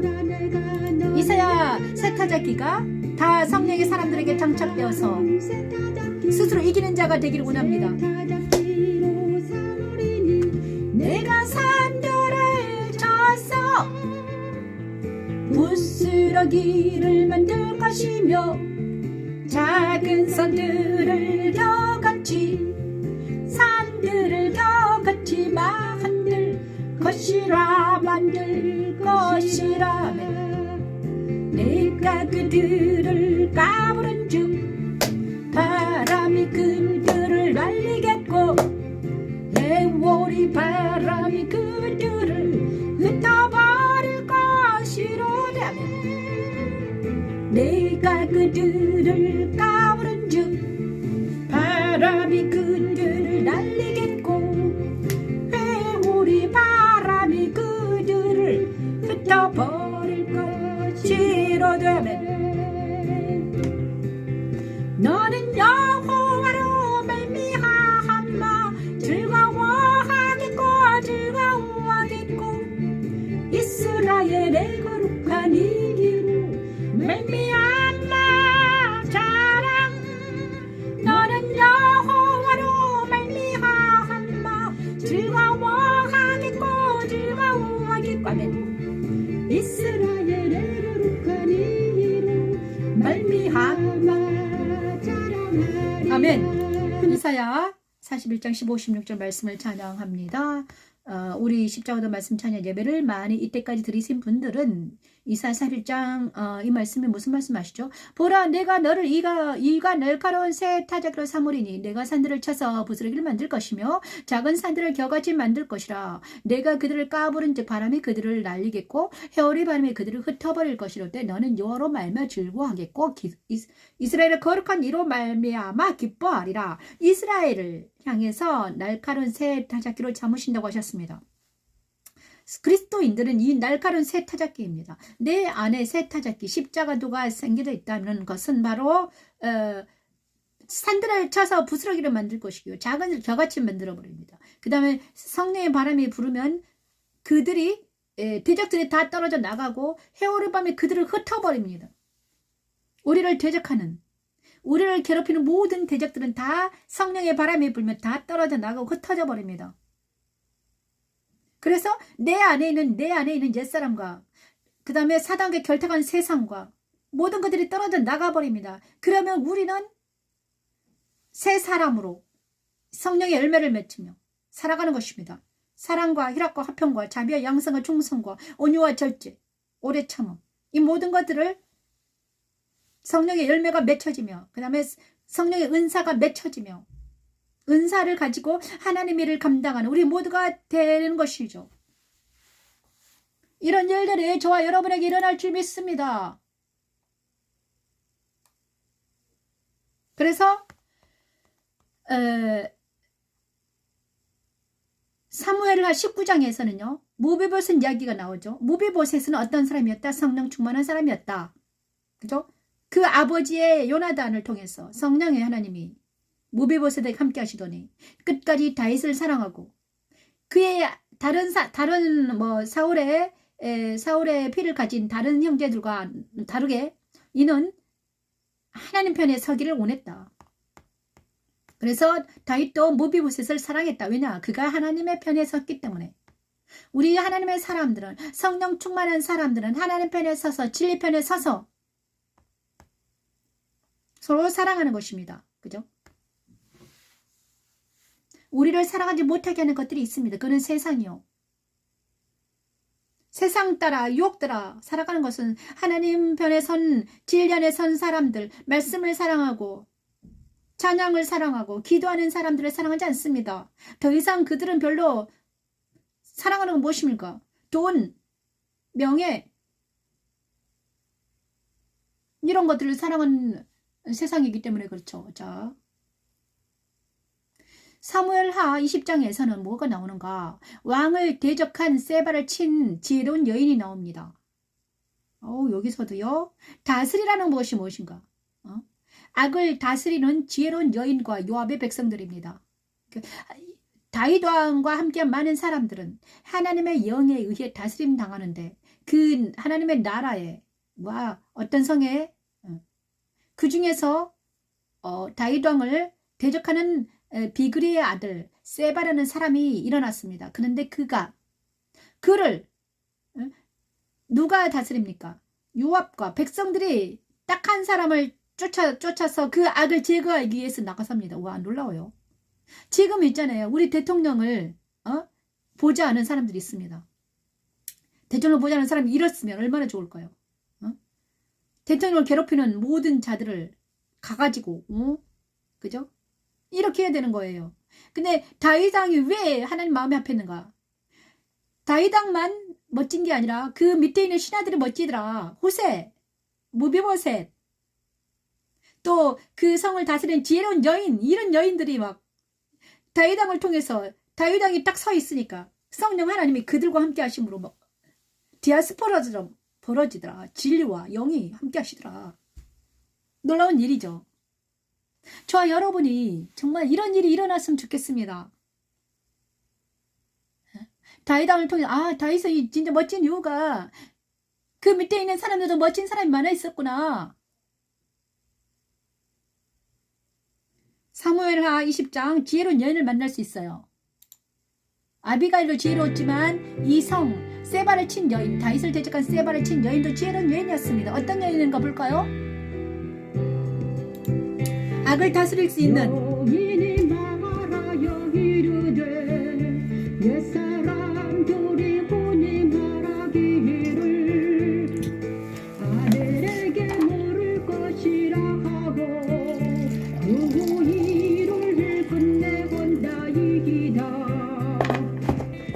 이사야 세타자기가 다 성령의 사람들에게 장착되어서 스스로 이기는 자가 되기를 원합니다. 내가 산들을 쳐서 부스러기를 만들 것이며 작은 산들을 겨같이 산들을 겨같이 만들 것이라 만들 것이라 내가 그들을 까부른 즉 바람이 그들을 날리겠고 해오리 바람이 그들을 흩어버릴 것이로다 내가 그들을 까부른 즉 바람이 그들을 날리겠고 해오리 바람이 그들을 흩어버릴 것이로다 너는 여호와로 말미암아 즐거워하겠고 즐거워하겠고 이스라엘의 거룩한 이기로 말미암아 자랑 너는 여호와로 말미암아 즐거워하겠고 즐거워하겠고 아멘 이스라엘의 거룩한 이기로 말미암아 아멘. 이사야 41장 15, 16절 말씀을 찬양합니다. 우리 십자가도 말씀 찬양 예배를 많이 이때까지 들으신 분들은 이사야 41장 이 말씀이 무슨 말씀 아시죠? 보라 내가 너를 이가 날카로운 새 타작으로 삼으리니 내가 산들을 쳐서 부스러기를 만들 것이며 작은 산들을 겨같이 만들 것이라 내가 그들을 까부른 즉 바람이 그들을 날리겠고 해오리 바람이 그들을 흩어버릴 것이로되 너는 여호와로 말미암아 즐거워하겠고 이스라엘의 거룩한 이로 말미암아 기뻐하리라. 이스라엘을 향해서 날카로운 새 타작기로 잡으신다고 하셨습니다. 그리스도인들은 이 날카로운 새 타작기입니다. 내 안에 새 타작기 십자가도가 생겨져 있다는 것은 바로 산들을 쳐서 부스러기를 만들 것이고요. 작은 겨같이 만들어 버립니다. 그 다음에 성령의 바람이 부르면 그들이 대적들이 다 떨어져 나가고 해오를 밤에 그들을 흩어버립니다. 우리를 대적하는 우리를 괴롭히는 모든 대적들은 다 성령의 바람이 불면 다 떨어져 나가고 흩어져 버립니다. 그래서 내 안에 있는 옛사람과 그 다음에 사단과 결탁한 세상과 모든 것들이 떨어져 나가버립니다. 그러면 우리는 새 사람으로 성령의 열매를 맺으며 살아가는 것입니다. 사랑과 희락과 화평과 자비와 양성과 충성과 온유와 절제, 오래 참음 이 모든 것들을 성령의 열매가 맺혀지며 그 다음에 성령의 은사가 맺혀지며 은사를 가지고 하나님의 일을 감당하는 우리 모두가 되는 것이죠. 이런 일들이 저와 여러분에게 일어날 줄 믿습니다. 그래서 사무엘하 19장에서는요. 무비보셋 이야기가 나오죠. 무비보셋은 어떤 사람이었다? 성령 충만한 사람이었다. 그죠? 그 아버지의 요나단을 통해서 성령의 하나님이 무비보셋에게 함께 하시더니 끝까지 다윗을 사랑하고 그의 사울의 피를 가진 다른 형제들과 다르게 이는 하나님 편에 서기를 원했다. 그래서 다윗도 무비보셋을 사랑했다. 왜냐? 그가 하나님의 편에 섰기 때문에. 우리 하나님의 사람들은 성령 충만한 사람들은 하나님 편에 서서 진리 편에 서서 서로 사랑하는 것입니다. 그죠? 우리를 사랑하지 못하게 하는 것들이 있습니다. 그는 세상이요. 세상 따라 유혹 따라 살아가는 것은 하나님 편에 선 진리 안에 선 사람들 말씀을 사랑하고 찬양을 사랑하고 기도하는 사람들을 사랑하지 않습니다. 더 이상 그들은 별로 사랑하는 건 무엇입니까? 돈, 명예 이런 것들을 사랑하는 세상이기 때문에 그렇죠. 자, 사무엘하 20장에서는 뭐가 나오는가? 왕을 대적한 세바를 친 지혜로운 여인이 나옵니다. 여기서도요. 다스리라는 것이 무엇인가? 악을 다스리는 지혜로운 여인과 요압의 백성들입니다. 다윗 왕과 함께한 많은 사람들은 하나님의 영에 의해 다스림 당하는데 그 하나님의 나라에 어떤 성에 그 중에서 다윗 왕을 대적하는 비그리의 아들 세바라는 사람이 일어났습니다. 그런데 그를 누가 다스립니까? 요압과 백성들이 딱 한 사람을 쫓아서 그 악을 제거하기 위해서 나가섭니다. 와, 놀라워요. 지금 있잖아요. 우리 대통령을 보지 않은 사람들이 있습니다. 대통령을 보지 않은 사람이 이렇으면 얼마나 좋을까요? 대통령을 괴롭히는 모든 자들을 가가지고 그죠? 이렇게 해야 되는 거예요. 근데 다윗 왕이 왜 하나님 마음에 합했는가? 다윗 왕만 멋진 게 아니라 그 밑에 있는 신하들이 멋지더라. 호세, 무비보셋, 또 그 성을 다스리는 지혜로운 여인, 이런 여인들이 막 다윗 왕을 통해서 다윗 왕이 딱 서 있으니까 성령 하나님이 그들과 함께 하심으로 막 디아스포라처럼 벌어지더라. 진리와 영이 함께 하시더라. 놀라운 일이죠. 저와 여러분이 정말 이런 일이 일어났으면 좋겠습니다. 다윗 왕을 통해 다윗이 진짜 멋진 이유가 그 밑에 있는 사람들도 멋진 사람이 많아 있었구나. 사무엘하 20장 지혜로운 여인을 만날 수 있어요. 아비가일도 지혜로웠지만 이 성 세바를 친 여인, 다윗을 대적한 세바를 친 여인도 지혜로운 여인이었습니다. 어떤 여인인가 볼까요? 악을 다스릴 수 있는 여인이 말하여 이르되 옛사람들이 혼이 말하기를 아벨에게 물을 것이라 하고 그 일을 끝내본다이기다.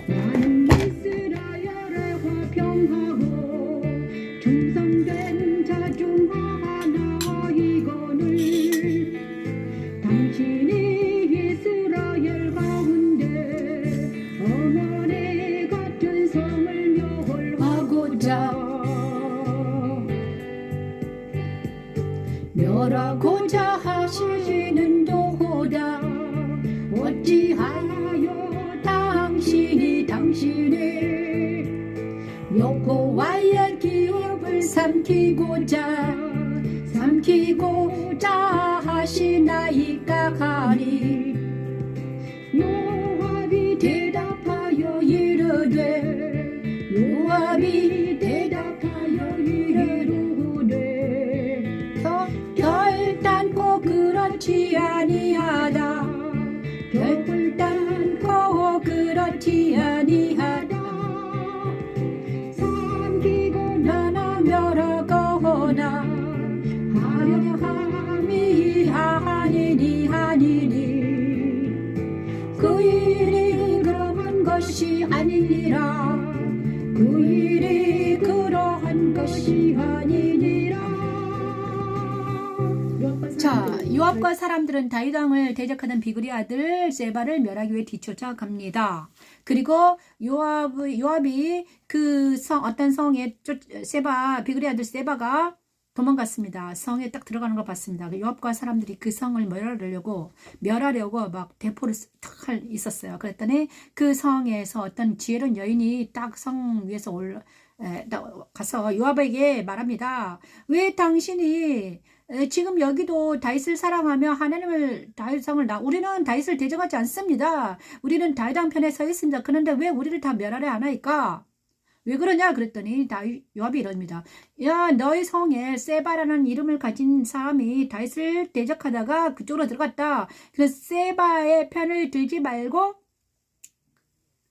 나는 이스라엘의 화평하고 충성된 자 중 하나이거늘 당신이 이스라엘 가운데 어머니 같은 성을 멸하고자 하시는도다. 어찌하여 당신이 여호와의 기업을 삼키고자 하시나이까 하니 요압이 대답하여 이르되 결단코 그렇지 아니하다. 결단코 그렇지 아니하다. 삼키고 나나 멸하거나 하려함이 하니니 그 일이 그러한 것이 아니니라. 그 일이 그러한 것이 아니니라. 자, 요압과 사람들은 다윗 왕을 대적하던 비그리 아들 세바를 멸하기 위해 뒤쫓아갑니다. 그리고 요압이 그 어떤 성에 비그리 아들 세바가 도망갔습니다. 성에 딱 들어가는 걸 봤습니다. 요압과 사람들이 그 성을 멸하려고 막 대포를 탁 있었어요. 그랬더니 그 성에서 어떤 지혜로운 여인이 딱 성 위에서 가서 요압에게 말합니다. 왜 당신이 지금 여기도 다윗을 사랑하며 우리는 다윗을 대적하지 않습니다. 우리는 다윗 왕 편에 서 있습니다. 그런데 왜 우리를 다 멸하려 하나이까? 왜 그러냐 그랬더니 요압이 이럽니다. 야, 너희 성에 세바라는 이름을 가진 사람이 다윗을 대적하다가 그쪽으로 들어갔다. 그래서 세바의 편을 들지 말고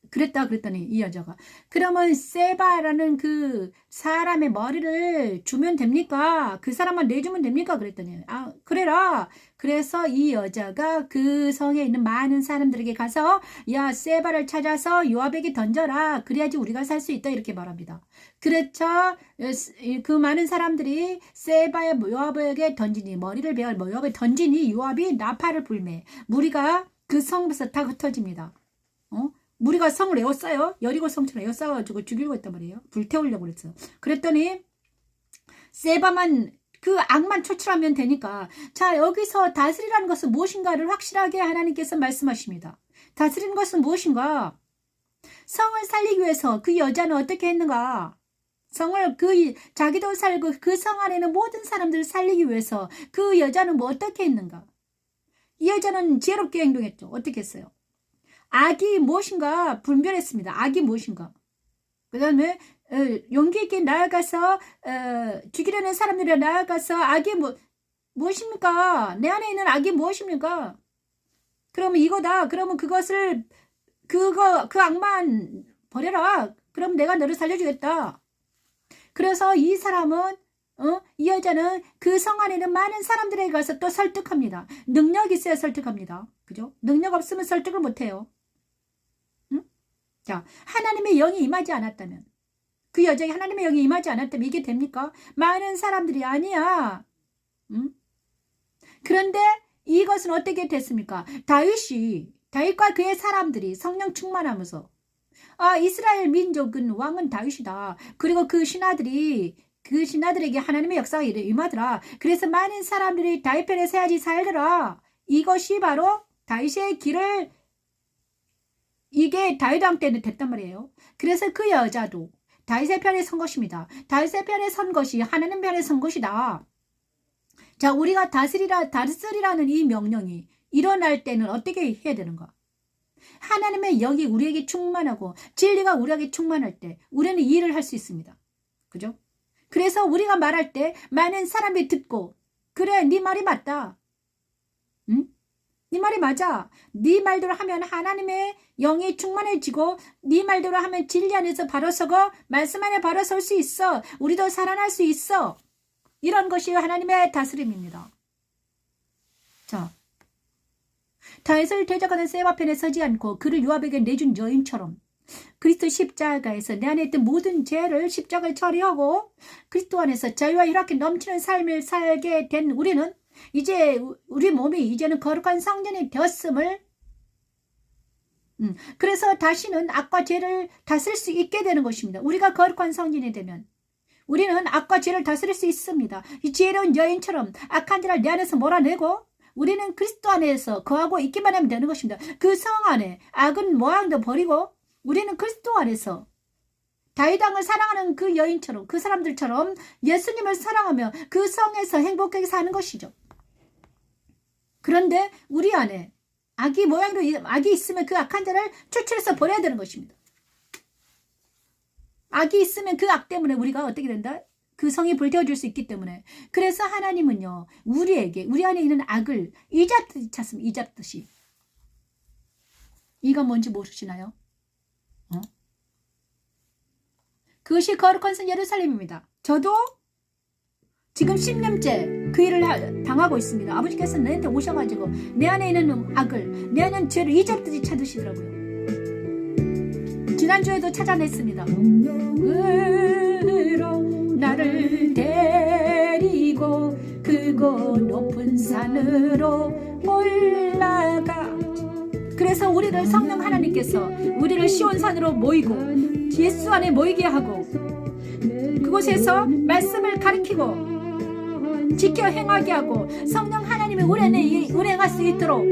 그랬더니 이 여자가 그러면 세바라는 그 사람의 머리를 주면 됩니까? 그 사람만 내주면 됩니까? 그랬더니 그래라. 그래서 이 여자가 그 성에 있는 많은 사람들에게 가서 야, 세바를 찾아서 요압에게 던져라. 그래야지 우리가 살 수 있다. 이렇게 말합니다. 그렇죠. 그 많은 사람들이 세바의 요압에게 던지니 머리를 베어 요압에 던지니 요압이 나팔을 불매 무리가 그 성에서 다 흩어집니다. 무리가 성을 에워싸요. 여리고 성처럼 에워싸가지고 죽이려고 했단 말이에요. 불태우려고 그랬어요. 그랬더니 세바만 그 악만 초출하면 되니까. 자, 여기서 다스리라는 것은 무엇인가를 확실하게 하나님께서 말씀하십니다. 다스리는 것은 무엇인가? 성을 살리기 위해서 그 여자는 어떻게 했는가? 성을 자기도 살고 그 성 안에는 모든 사람들을 살리기 위해서 그 여자는 뭐 어떻게 했는가? 이 여자는 지혜롭게 행동했죠. 어떻게 했어요? 악이 무엇인가 분별했습니다. 악이 무엇인가? 그 다음에 용기 있게 나아가서 죽이려는 사람들이 나아가서 악이 무엇입니까? 내 안에 있는 악이 무엇입니까? 그러면 이거다. 그러면 그 악만 버려라. 그럼 내가 너를 살려주겠다. 그래서 이 사람은 이 여자는 그 성 안에 있는 많은 사람들에게 가서 또 설득합니다. 능력이 있어야 설득합니다. 그죠? 능력 없으면 설득을 못해요. 응? 자, 하나님의 영이 임하지 않았다면, 그 여자에게 하나님의 영이 임하지 않았다면 이게 됩니까? 많은 사람들이 아니야. 응? 그런데 이것은 어떻게 됐습니까? 다윗과 그의 사람들이 성령 충만하면서 이스라엘 민족은 왕은 다윗이다. 그리고 그 신하들에게 하나님의 역사가 임하더라. 그래서 많은 사람들이 다윗 편에 서야지 살더라. 이것이 바로 다윗의 길을, 이게 다윗 왕 때는 됐단 말이에요. 그래서 그 여자도 다윗의 편에 선 것입니다. 다윗의 편에 선 것이 하나님 편에 선 것이다. 자, 우리가 다스리라는 이 명령이 일어날 때는 어떻게 해야 되는가? 하나님의 영이 우리에게 충만하고 진리가 우리에게 충만할 때 우리는 이 일을 할 수 있습니다. 그죠? 그래서 우리가 말할 때 많은 사람이 듣고, 그래, 네 말이 맞다. 응? 네 말이 맞아. 네 말대로 하면 하나님의 영이 충만해지고, 네 말대로 하면 진리 안에서 바로 서고 말씀 안에 바로 설 수 있어. 우리도 살아날 수 있어. 이런 것이 하나님의 다스림입니다. 자, 다윗을 대적하는 세바 편에 서지 않고 그를 요압에게 내준 여인처럼 그리스도 십자가에서 내 안에 있던 모든 죄를 십자가에 처리하고 그리스도 안에서 자유와 희락이 넘치는 삶을 살게 된 우리는 이제 우리 몸이 이제는 거룩한 성전이 되었음을, 그래서 다시는 악과 죄를 다스릴 수 있게 되는 것입니다. 우리가 거룩한 성전이 되면 우리는 악과 죄를 다스릴 수 있습니다. 이 지혜로운 여인처럼 악한 죄를 내 안에서 몰아내고 우리는 그리스도 안에서 거하고 있기만 하면 되는 것입니다. 그 성 안에 악은 모양도 버리고 우리는 그리스도 안에서 다윗 왕을 사랑하는 그 여인처럼, 그 사람들처럼 예수님을 사랑하며 그 성에서 행복하게 사는 것이죠. 그런데 우리 안에 악이 있으면 그 악한 자를 추출해서 버려야 되는 것입니다. 악이 있으면 그 악 때문에 우리가 어떻게 된다? 그 성이 불태워질 수 있기 때문에. 그래서 하나님은요, 우리 안에 있는 악을 이잡듯이 찾습니다. 이잡듯이. 이가 뭔지 모르시나요? 그것이 거룩한 성 예루살렘입니다. 저도 지금 10년째 그 일을 당하고 있습니다. 아버지께서 내한테 오셔가지고 내 안에 있는 악을, 내 안에 있는 죄를 이잡듯이 찾으시더라고요. 지난주에도 찾아냈습니다. 나를 데리고 그곳 높은 산으로 올라가. 그래서 우리를 성령 하나님께서 우리를 시온산으로 모이고 예수 안에 모이게 하고 그곳에서 말씀을 가르치고 지켜 행하게 하고 성령 하나님의 우리 안에 운행할 수 있도록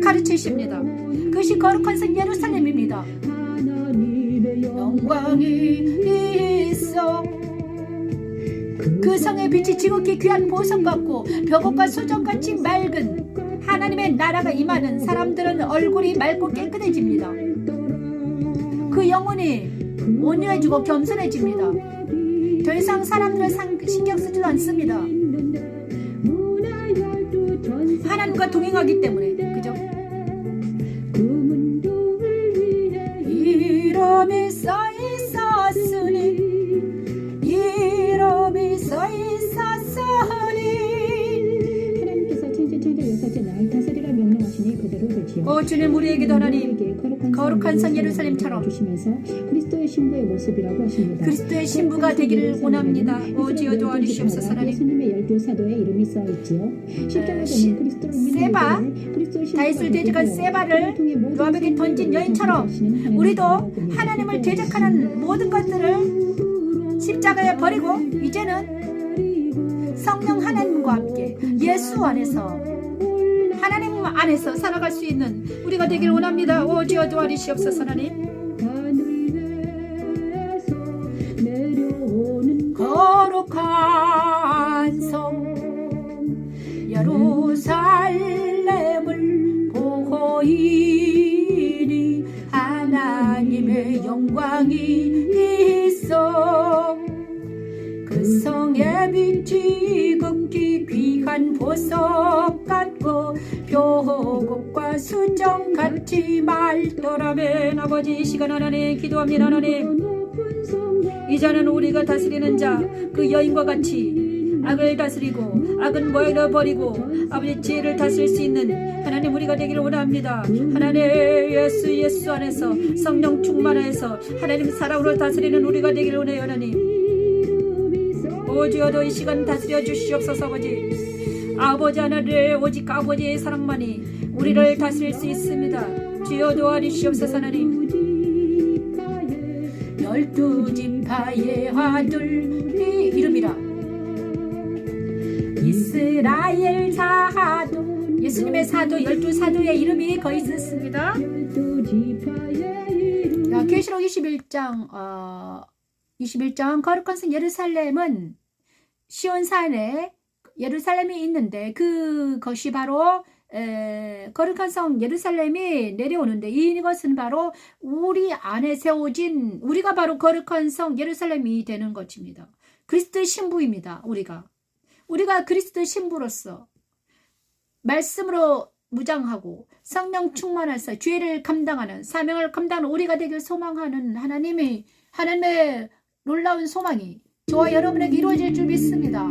가르치십니다. 그것이 거룩한 성 예루살렘입니다. 영광이 있어. 그 성의 빛이 지극히 귀한 보석 같고 벽옥과 수정같이 맑은 하나님의 나라가 임하는 사람들은 얼굴이 맑고 깨끗해집니다. 그 영혼이 온유해지고 겸손해집니다. 더 이상 사람들을 신경 쓰지도 않습니다. 하나님과 동행하기 때문에. 그죠? 이름이 써있었으니 이름이 써있었으니 하나님께서 천지 여섯째 날 다스리라 명령하시니 그대로 되지요. 주님, 우리에게도 하나님 거룩한 성 예루살렘처럼 주시면서 그리스도의 신부의 모습이라고 하십니다. 그리스도의 신부가 되기를 원합니다. 주여 도와주시옵소서. 하나님, 예수님의 12사도의 이름이 써있지요. 십자가에는 그리스도를 믿는 자들은 다윗을 대적한 세바를 요압에게 던진 여인처럼 우리도 하나님을 대적하는 모든 것들을 십자가에 버리고 이제는 성령 하나님과 함께 예수 안에서 하나님 안에서 살아갈 수 있는 우리가 되길 원합니다. 오지어 도와주시옵소서. 하나님 거룩한 성 예루살렘을 보이니 하나님의 영광이 있어. 그 성의 빛이 극히 귀한 보석 같고 표곡과 순정같이 맑더라면. 아버지, 이 시간 하나님 기도합니다. 하나님, 이제는 우리가 다스리는 자 그 여인과 같이 악을 다스리고 악은 버리고 아버지 지혜를 다스릴 수 있는 하나님 우리가 되기를 원합니다. 하나님 예수 안에서 성령 충만하여서 하나님 사랑으로 다스리는 우리가 되기를 원해요. 하나님 오주여도 이 시간 다스려 주시옵소서. 아버지 하나님 오직 아버지의 사랑만이 우리를 다스릴 수 있습니다. 주여 도와주시옵소서. 하나님 12지파의 아들이 이름이라 이스라엘 사도, 예수님의 사도 12사도의 이름이 거기 있었습니다. 계시록 21장 거룩한 성 예루살렘은 시온산에 예루살렘이 있는데 그것이 바로 거룩한 성 예루살렘이 내려오는데 이것은 바로 우리 안에 세워진 우리가 바로 거룩한 성 예루살렘이 되는 것입니다. 그리스도의 신부입니다. 우리가 그리스도의 신부로서 말씀으로 무장하고 성령 충만해서 죄를 감당하는 사명을 감당하는 우리가 되길 소망하는 하나님의 놀라운 소망이 저와 여러분에게 이루어질 줄 믿습니다.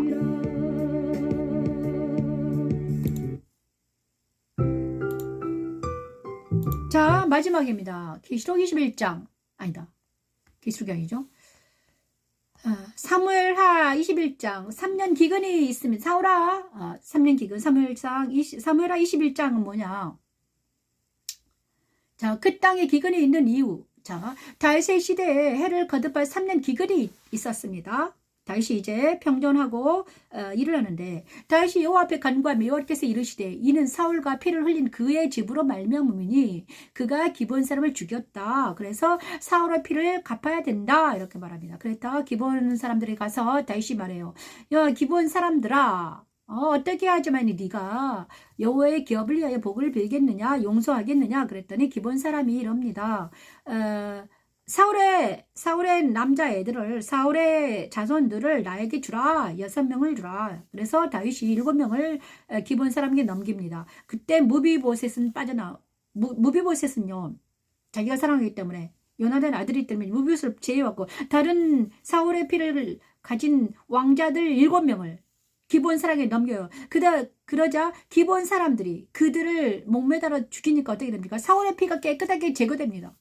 자, 마지막입니다. 계시록 21장 아니다. 계시록이 아니죠. 사무엘하 21장 3년 기근이 있습니다. 3년 기근 사무엘하 21장은 뭐냐? 자, 그 땅에 기근이 있는 이유. 자, 다윗의 시대에 해를 거듭할 3년 기근이 있었습니다. 다윗이 이제 평전하고 일을 하는데 다윗이 여호와 앞에 간구하며 여호와께서 이르시되 이는 사울과 피를 흘린 그의 집으로 말미암으니 그가 기본 사람을 죽였다. 그래서 사울의 피를 갚아야 된다. 이렇게 말합니다. 그랬다가 기본 사람들이 가서 다윗이 말해요. 야, 기본 사람들아, 어떻게 하지만 네가 여호와의 기업을 위하여 복을 빌겠느냐, 용서하겠느냐. 그랬더니 기본 사람이 이럽니다. 사울의 남자애들을, 사울의 자손들을 나에게 주라. 6명을 주라. 그래서 다윗이 7명을 기본 사람에게 넘깁니다. 그때 무비보셋은요, 자기가 사랑하기 때문에, 요나단 아들이기 때문에 무비보셋을 제외하고, 다른 사울의 피를 가진 왕자들 7명을 기본 사람에게 넘겨요. 그러자 기본 사람들이 그들을 목매달아 죽이니까 어떻게 됩니까? 사울의 피가 깨끗하게 제거됩니다.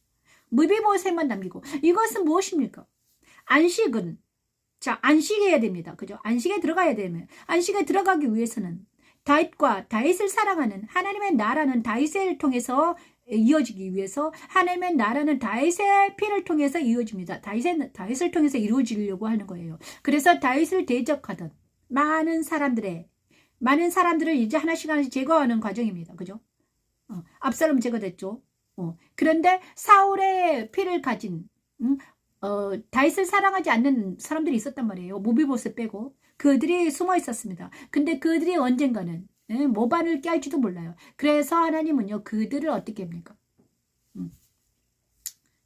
무비보셋만 남기고. 이것은 무엇입니까? 안식은, 자, 안식해야 됩니다. 그죠? 안식에 들어가야 되면, 안식에 들어가기 위해서는 다윗을 사랑하는 하나님의 나라는 다윗을 통해서 이어지기 위해서 하나님의 나라는 다윗의 피를 통해서 이어집니다. 다윗을 통해서 이루어지려고 하는 거예요. 그래서 다윗을 대적하던 많은 사람들을 이제 하나씩 제거하는 과정입니다. 그죠? 압살롬 제거됐죠. 그런데 사울의 피를 가진 다윗을 사랑하지 않는 사람들이 있었단 말이에요. 무비보셋 빼고 그들이 숨어 있었습니다. 근데 그들이 언젠가는 모반을 깨할지도 몰라요. 그래서 하나님은요 그들을 어떻게 합니까?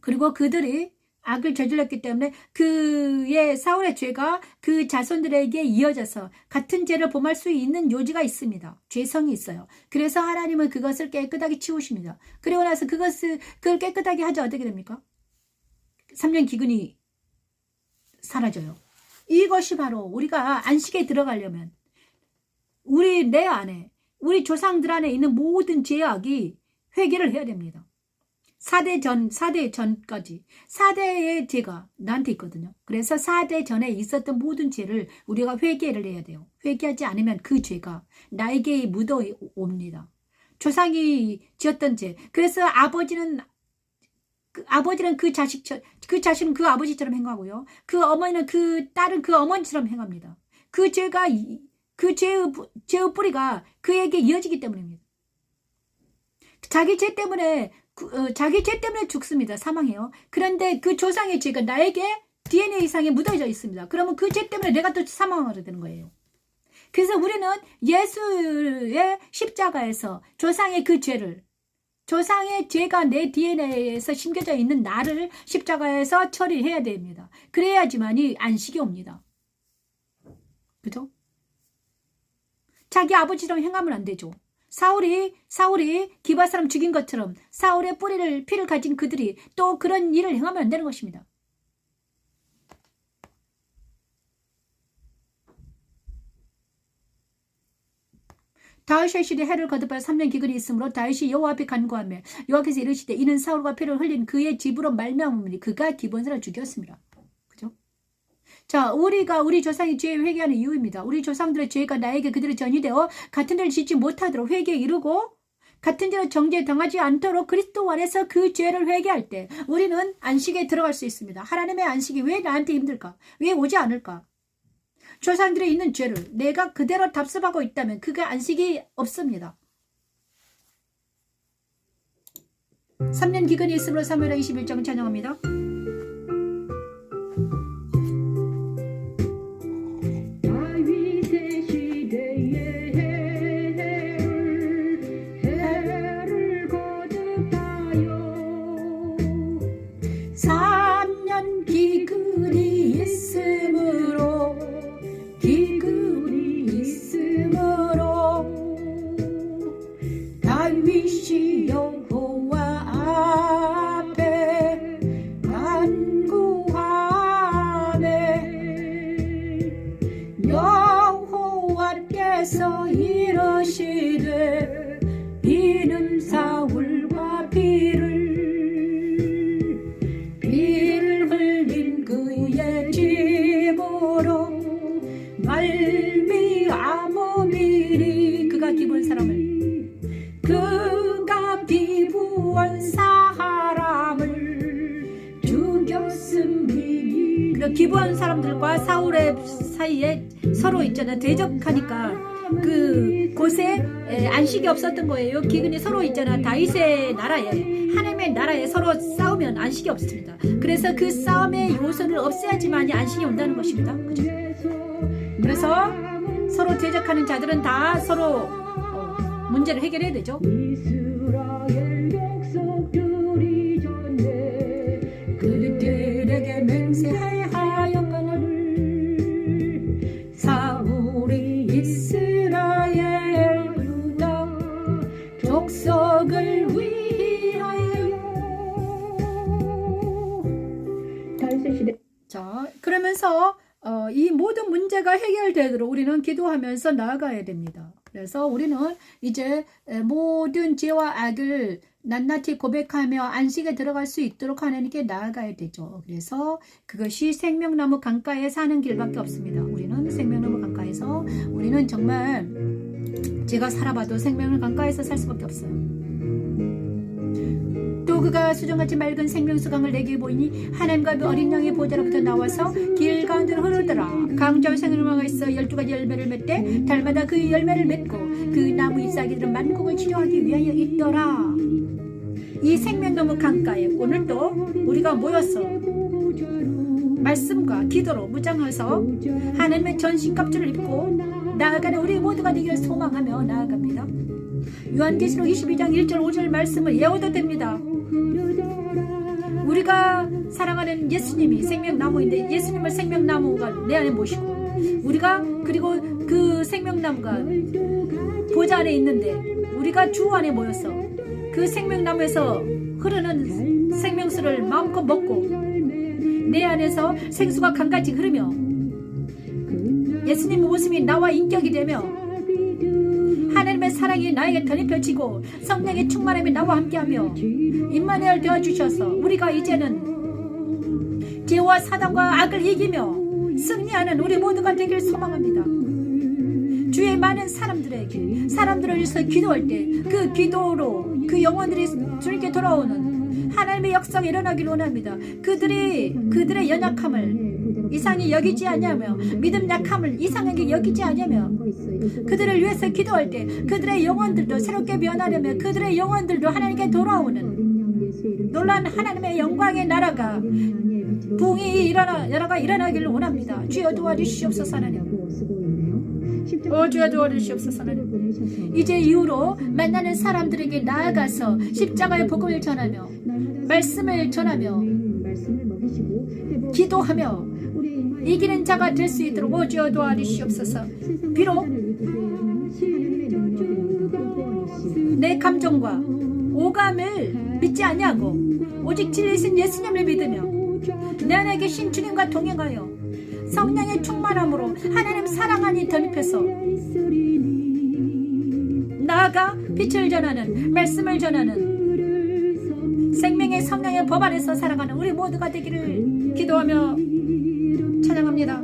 그리고 그들이 악을 저질렀기 때문에 그의 사울의 죄가 그 자손들에게 이어져서 같은 죄를 범할 수 있는 요지가 있습니다. 죄성이 있어요. 그래서 하나님은 그것을 깨끗하게 치우십니다. 그리고 나서 그걸 깨끗하게 하자 어떻게 됩니까? 3년 기근이 사라져요. 이것이 바로 우리가 안식에 들어가려면 내 안에 우리 조상들 안에 있는 모든 죄악이 회개를 해야 됩니다. 4대 전까지 4대의 죄가 나한테 있거든요. 그래서 4대 전에 있었던 모든 죄를 우리가 회개를 해야 돼요. 회개하지 않으면 그 죄가 나에게 묻어옵니다. 조상이 지었던 죄. 그래서 아버지는 그 자식은 그 아버지처럼 행하고요. 그 어머니는 그 딸은 그 어머니처럼 행합니다. 그 죄가 그 죄의 뿌리가 그에게 이어지기 때문입니다. 자기 죄 때문에 죽습니다. 사망해요. 그런데 그 조상의 죄가 나에게 DNA상에 묻어져 있습니다. 그러면 그 죄 때문에 내가 또 사망하게 되는 거예요. 그래서 우리는 예수의 십자가에서 조상의 그 죄를, 조상의 죄가 내 DNA에서 심겨져 있는 나를 십자가에서 처리해야 됩니다. 그래야지만이 안식이 옵니다. 그죠? 자기 아버지랑 행하면 안 되죠. 사울이 기브아 사람 죽인 것처럼 사울의 피를 가진 그들이 또 그런 일을 행하면 안 되는 것입니다. 다윗의 시대 해를 거듭하여 3년 기근이 있으므로 다윗이 여호와 앞에 간구하며 여호와께서 이르시되 이는 사울과 피를 흘린 그의 집으로 말미암으니 그가 기브온사람을 죽였습니다. 그죠? 자, 우리 조상이 죄에 회개하는 이유입니다. 우리 조상들의 죄가 나에게 그들의 전이되어 같은 죄를 짓지 못하도록 회개에 이르고 같은 죄로 정죄에 당하지 않도록 그리스도 안에서 그 죄를 회개할 때 우리는 안식에 들어갈 수 있습니다. 하나님의 안식이 왜 나한테 힘들까? 왜 오지 않을까? 조상들이 있는 죄를 내가 그대로 답습하고 있다면 그게 안식이 없습니다. 3년 기근이 있으므로 사무엘하 21장을 찬양합니다. 다윗의 시대에 해를 거듭하여 3년 기근이 있으므로 다윗이 여호와 앞에 간구하네 여호와께서 이르시되 이는 사울과 피를 흘린 그의 집으로 말미암으리니 그가 기브온 사람을 죽였음니 기브온 사람들과 사울의 사이에 서로 있잖아 대적하니까 그 곳에 안식이 없었던 거예요. 기근이 서로 있잖아 다윗의 나라에 하나님의 나라에 서로 싸우면 안식이 없습니다. 그래서 그 싸움의 요소를 없애야지만이 안식이 온다는 것입니다. 그죠? 그래서 서로 대적하는 자들은 다 서로 문제를 해결해야 되죠. 이스라엘 족속들이 전에 그들에게 맹세하였거늘 사울이 이스라엘 유다 족속을 위하여. 다윗의 시대. 자, 그러면서 이 모든 문제가 해결되도록 우리는 기도하면서 나아가야 됩니다. 그래서 우리는 이제 모든 죄와 악을 낱낱이 고백하며 안식에 들어갈 수 있도록 하나님께 나아가야 되죠. 그래서 그것이 생명나무 강가에 사는 길밖에 없습니다. 우리는 생명나무 강가에서 우리는 정말 제가 살아봐도 생명을 강가에서 살 수밖에 없어요. 또 그가 수정같이 맑은 생명수강을 내게 보이니 하나님과 그 어린 양의 보좌로부터 나와서 길 가운데로 흐르더라. 강자의 생명나무가 있어 12가지 열매를 맺되 달마다 그 열매를 맺고 그 나무 잎사귀들은 만국을 치료하기 위하여 있더라. 이 생명나무 강가에 오늘도 우리가 모여서 말씀과 기도로 무장해서 하나님의 전신갑주를 입고 나아가는 우리 모두가 되기를 소망하며 나아갑니다. 요한계시록 22장 1절 5절 말씀을 외워도 됩니다. 우리가 사랑하는 예수님이 생명나무인데 예수님을 생명나무가 내 안에 모시고 우리가 그리고 그 생명나무가 보좌 안에 있는데 우리가 주 안에 모여서 그 생명나무에서 흐르는 생명수를 마음껏 먹고 내 안에서 생수가 강같이 흐르며 예수님 모습이 나와 인격이 되며 하나님의 사랑이 나에게 덧입혀지고 성령의 충만함이 나와 함께하며 임마누엘 되어주셔서 우리가 이제는 죄와 사단과 악을 이기며 승리하는 우리 모두가 되길 소망합니다. 주의 많은 사람들을 위해서 기도할 때 그 기도로 그 영혼들이 주님께 돌아오는 하나님의 역사가 일어나기를 원합니다. 그들의 연약함을 이상히 여기지 않냐며 믿음 약함을 이상하게 여기지 않냐며 그들을 위해서 기도할 때 그들의 영혼들도 새롭게 변하려며 그들의 영혼들도 하나님께 돌아오는 놀라운 하나님의 영광의 나라가 부흥이 일어나기를 원합니다. 주여 도와주시옵소서 하나님. 주여 도와주시옵소서 하나님. 이제 이후로 만나는 사람들에게 나아가서 십자가의 복음을 전하며 말씀을 전하며 기도하며 이기는 자가 될 수 있도록 주여 도와주시옵소서. 비록 내 감정과 오감을 믿지 아니하고 오직 진리이신 예수님을 믿으며 내 안에 계신 주님과 동행하여 성령의 충만함으로 하나님 사랑 안에 덧입혀서 나아가 빛을 전하는 말씀을 전하는 생명의 성령의 법 안에서 살아가는 우리 모두가 되기를 기도하며 찬양합니다.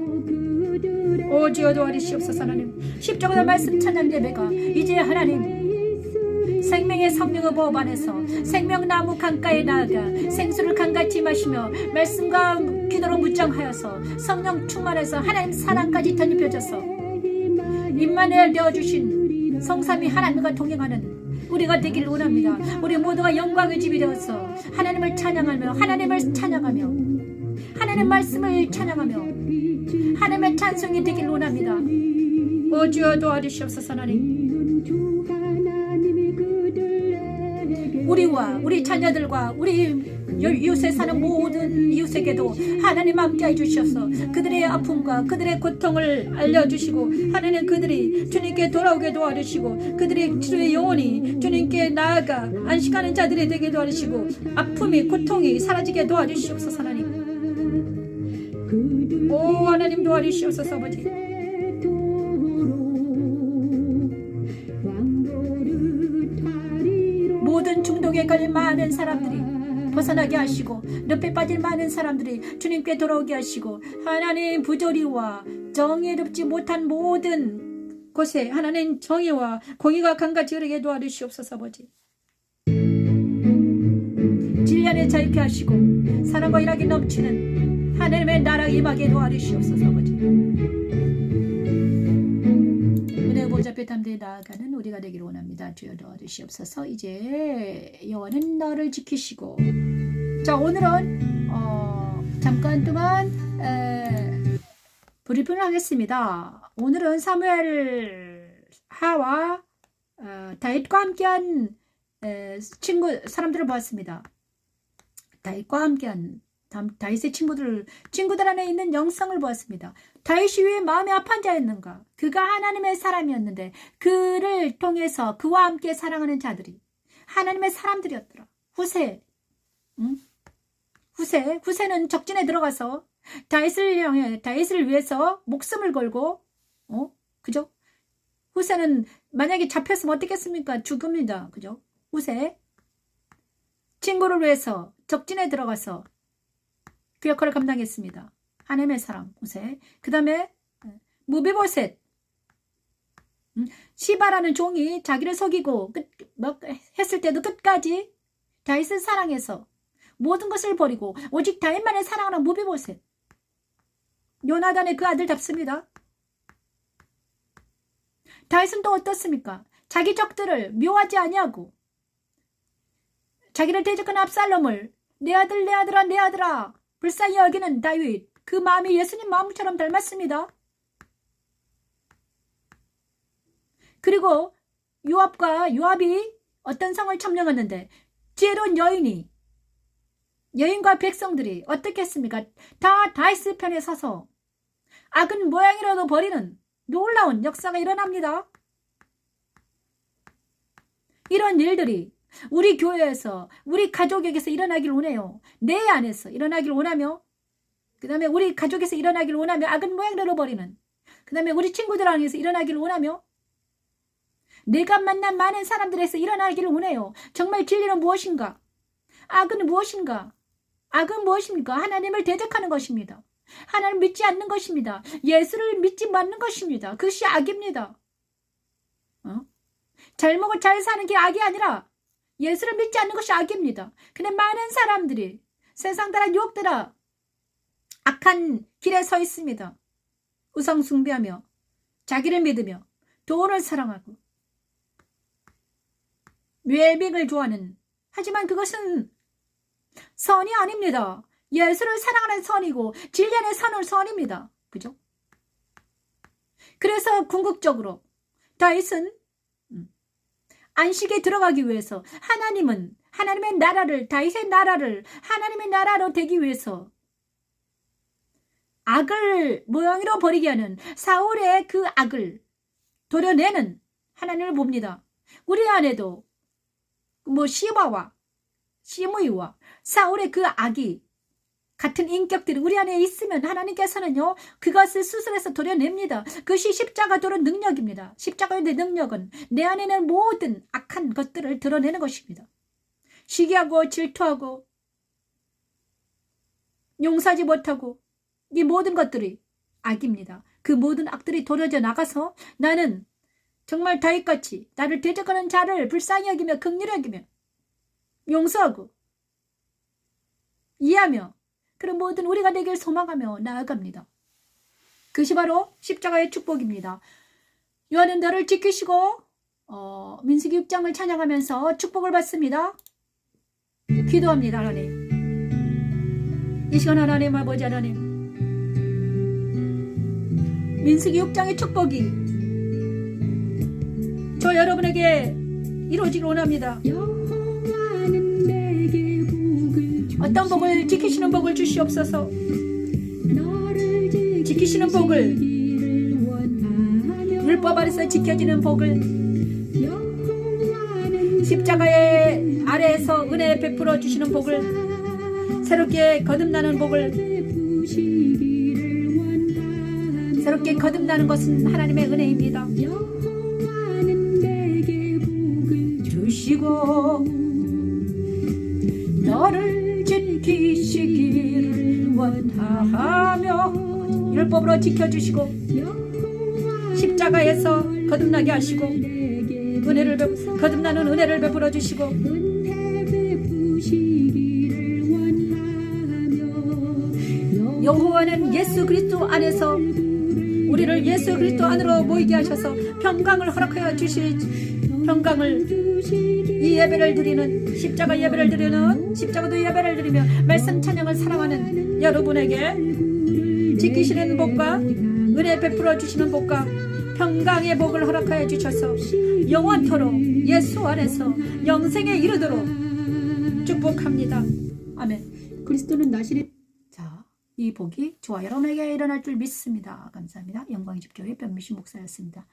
오 주여 도와주시옵소서 하나님. 십자가의 말씀 찬양 예배가 이제 하나님 생명의 성령의 법 안에서 생명나무 강가에 나아가 생수를 강같이 마시며 말씀과 기도로 무장하여서 성령 충만해서 하나님 사랑까지 덧입혀져서 임마누엘 되어주신 성삼위 하나님과 동행하는 우리가 되기를 원합니다. 우리 모두가 영광의 집이 되어서 하나님을 찬양하며 하나님 말씀을 찬양하며 하나님의 찬송이 되기를 원합니다. 오 주여 도와주시옵소서 하나님. 우리와 우리 자녀들과 우리 이웃에 사는 모든 이웃에게도 하나님 함께해 주셔서 그들의 아픔과 그들의 고통을 알려주시고 하나님 그들이 주님께 돌아오게 도와주시고 그들의 주의 영혼이 주님께 나아가 안식하는 자들이 되게 도와주시고 아픔이 고통이 사라지게 도와주시옵소서 하나님. 오 하나님 도와주시옵소서 아버지. 모든 중독에 걸린 많은 사람들이 벗어나게 하시고 늪에 빠진 많은 사람들이 주님께 돌아오게 하시고 하나님 부조리와 정의롭지 못한 모든 곳에 하나님 정의와 공의가 강같이 흐르게 도와주시옵소서 아버지. 진리 안에 자유케 하시고 사랑과 일하기 넘치는 하나님의 나라 임하게 도와주시옵소서 아버지. 은혜 보좌 앞에 담대히 나아가는 우리가 되기를 원합니다. 주여 도와주시옵소서. 이제 여호와는 너를 지키시고 자 오늘은 잠깐 동안 브리핑을 하겠습니다. 오늘은 사무엘 하와 다윗과 함께한 사람들을 보았습니다. 다윗과 함께한 다윗의 친구들 안에 있는 영성을 보았습니다. 다윗이 왜 마음이 아픈 자였는가? 그가 하나님의 사람이었는데 그를 통해서 그와 함께 사랑하는 자들이 하나님의 사람들이었더라. 후세는 적진에 들어가서 다윗을 위해서 목숨을 걸고 그죠? 후세는 만약에 잡혔으면 어떻겠습니까? 죽습니다. 그죠? 후세 친구를 위해서 적진에 들어가서 그 역할을 감당했습니다. 하나님의 사람 후세. 그 다음에 무비보셋 시바라는 종이 자기를 속이고 했을 때도 끝까지 다윗을 사랑해서 모든 것을 버리고 오직 다윗만을 사랑하는 무비보셋. 요나단의 그 아들 답습니다. 다윗은 또 어떻습니까? 자기 적들을 묘하지 아니하고 자기를 대적한 압살롬을 내 아들아 불쌍히 여기는 다윗. 그 마음이 예수님 마음처럼 닮았습니다. 그리고 요압이 어떤 성을 점령했는데 지혜로운 여인과 백성들이 어떻게 했습니까? 다 다윗 편에 서서 악은 모양이라도 버리는 놀라운 역사가 일어납니다. 이런 일들이 우리 교회에서 우리 가족에게서 일어나길 원해요. 내 안에서 일어나길 원하며 그 다음에 우리 가족에서 일어나길 원하며 악은 모양대로 버리는 그 다음에 우리 친구들 안에서 일어나길 원하며 내가 만난 많은 사람들에서 일어나기를 원해요. 정말 진리는 무엇인가? 악은 무엇인가? 악은 무엇입니까? 하나님을 대적하는 것입니다. 하나님을 믿지 않는 것입니다. 예수를 믿지 않는 것입니다. 그것이 악입니다. 잘 먹고 잘 사는 게 악이 아니라 예수를 믿지 않는 것이 악입니다. 근데 많은 사람들이 세상 다른 유혹들아 악한 길에 서 있습니다. 우상 숭배하며 자기를 믿으며 돈을 사랑하고 웰빙을 좋아하는, 하지만 그것은 선이 아닙니다. 예수를 사랑하는 선이고 진리의 선입니다. 그죠? 그래서 궁극적으로 다윗은 안식에 들어가기 위해서 하나님의 나라를, 다윗의 나라를 하나님의 나라로 되기 위해서 악을 모양으로 버리게 하는 사울의 그 악을 도려내는 하나님을 봅니다. 우리 안에도 시므이와 사울의 그 악이 같은 인격들이 우리 안에 있으면 하나님께서는요, 그것을 수술해서 도려냅니다. 그것이 십자가 도는 능력입니다. 십자가의 능력은 내 안에 있는 모든 악한 것들을 드러내는 것입니다. 시기하고 질투하고 용서하지 못하고 이 모든 것들이 악입니다. 그 모든 악들이 도려져 나가서 나는 정말 다윗같이 나를 대적하는 자를 불쌍히 여기며 긍휼히 여기며 용서하고 이해하며 그런 모든 우리가 되길 소망하며 나아갑니다. 그것이 바로 십자가의 축복입니다. 요한은 너를 지키시고 민수기 6장을 찬양하면서 축복을 받습니다. 기도합니다. 하나님, 이 시간 하나님 아버지 하나님, 민수기 6장의 축복이 저 여러분에게 이루어지길 원합니다. 어떤 복을 지키시는 복을 주시옵소서. 지키시는 복을, 율법 아래서 지켜지는 복을, 십자가의 아래에서 은혜 베풀어 주시는 복을, 새롭게 거듭나는 복을, 새롭게 거듭나는 것은 하나님의 은혜입니다. 주시고 너를 지키시기를 원하며 율법으로 지켜주시고 십자가에서 거듭나게 하시고 거듭나는 은혜를 베풀어 주시고 여호와는 예수 그리스도 안에서 우리를 예수 그리스도 안으로 모이게 하셔서 평강을 허락하여 주실 평강을 이 예배를 드리는 십자가 예배를 드리는 십자가도 예배를 드리며 말씀 찬양을 사랑하는 여러분에게 지키시는 복과 은혜 베풀어 주시는 복과 평강의 복을 허락하여 주셔서 영원토록 예수 안에서 영생에 이르도록 축복합니다. 아멘. 그리스도는 나시렛. 자, 이 복이 저와 여러분에게 일어날 줄 믿습니다. 감사합니다. 영광의 집교회 변미신 목사였습니다.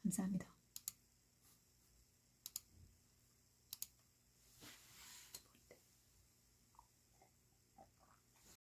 감사합니다.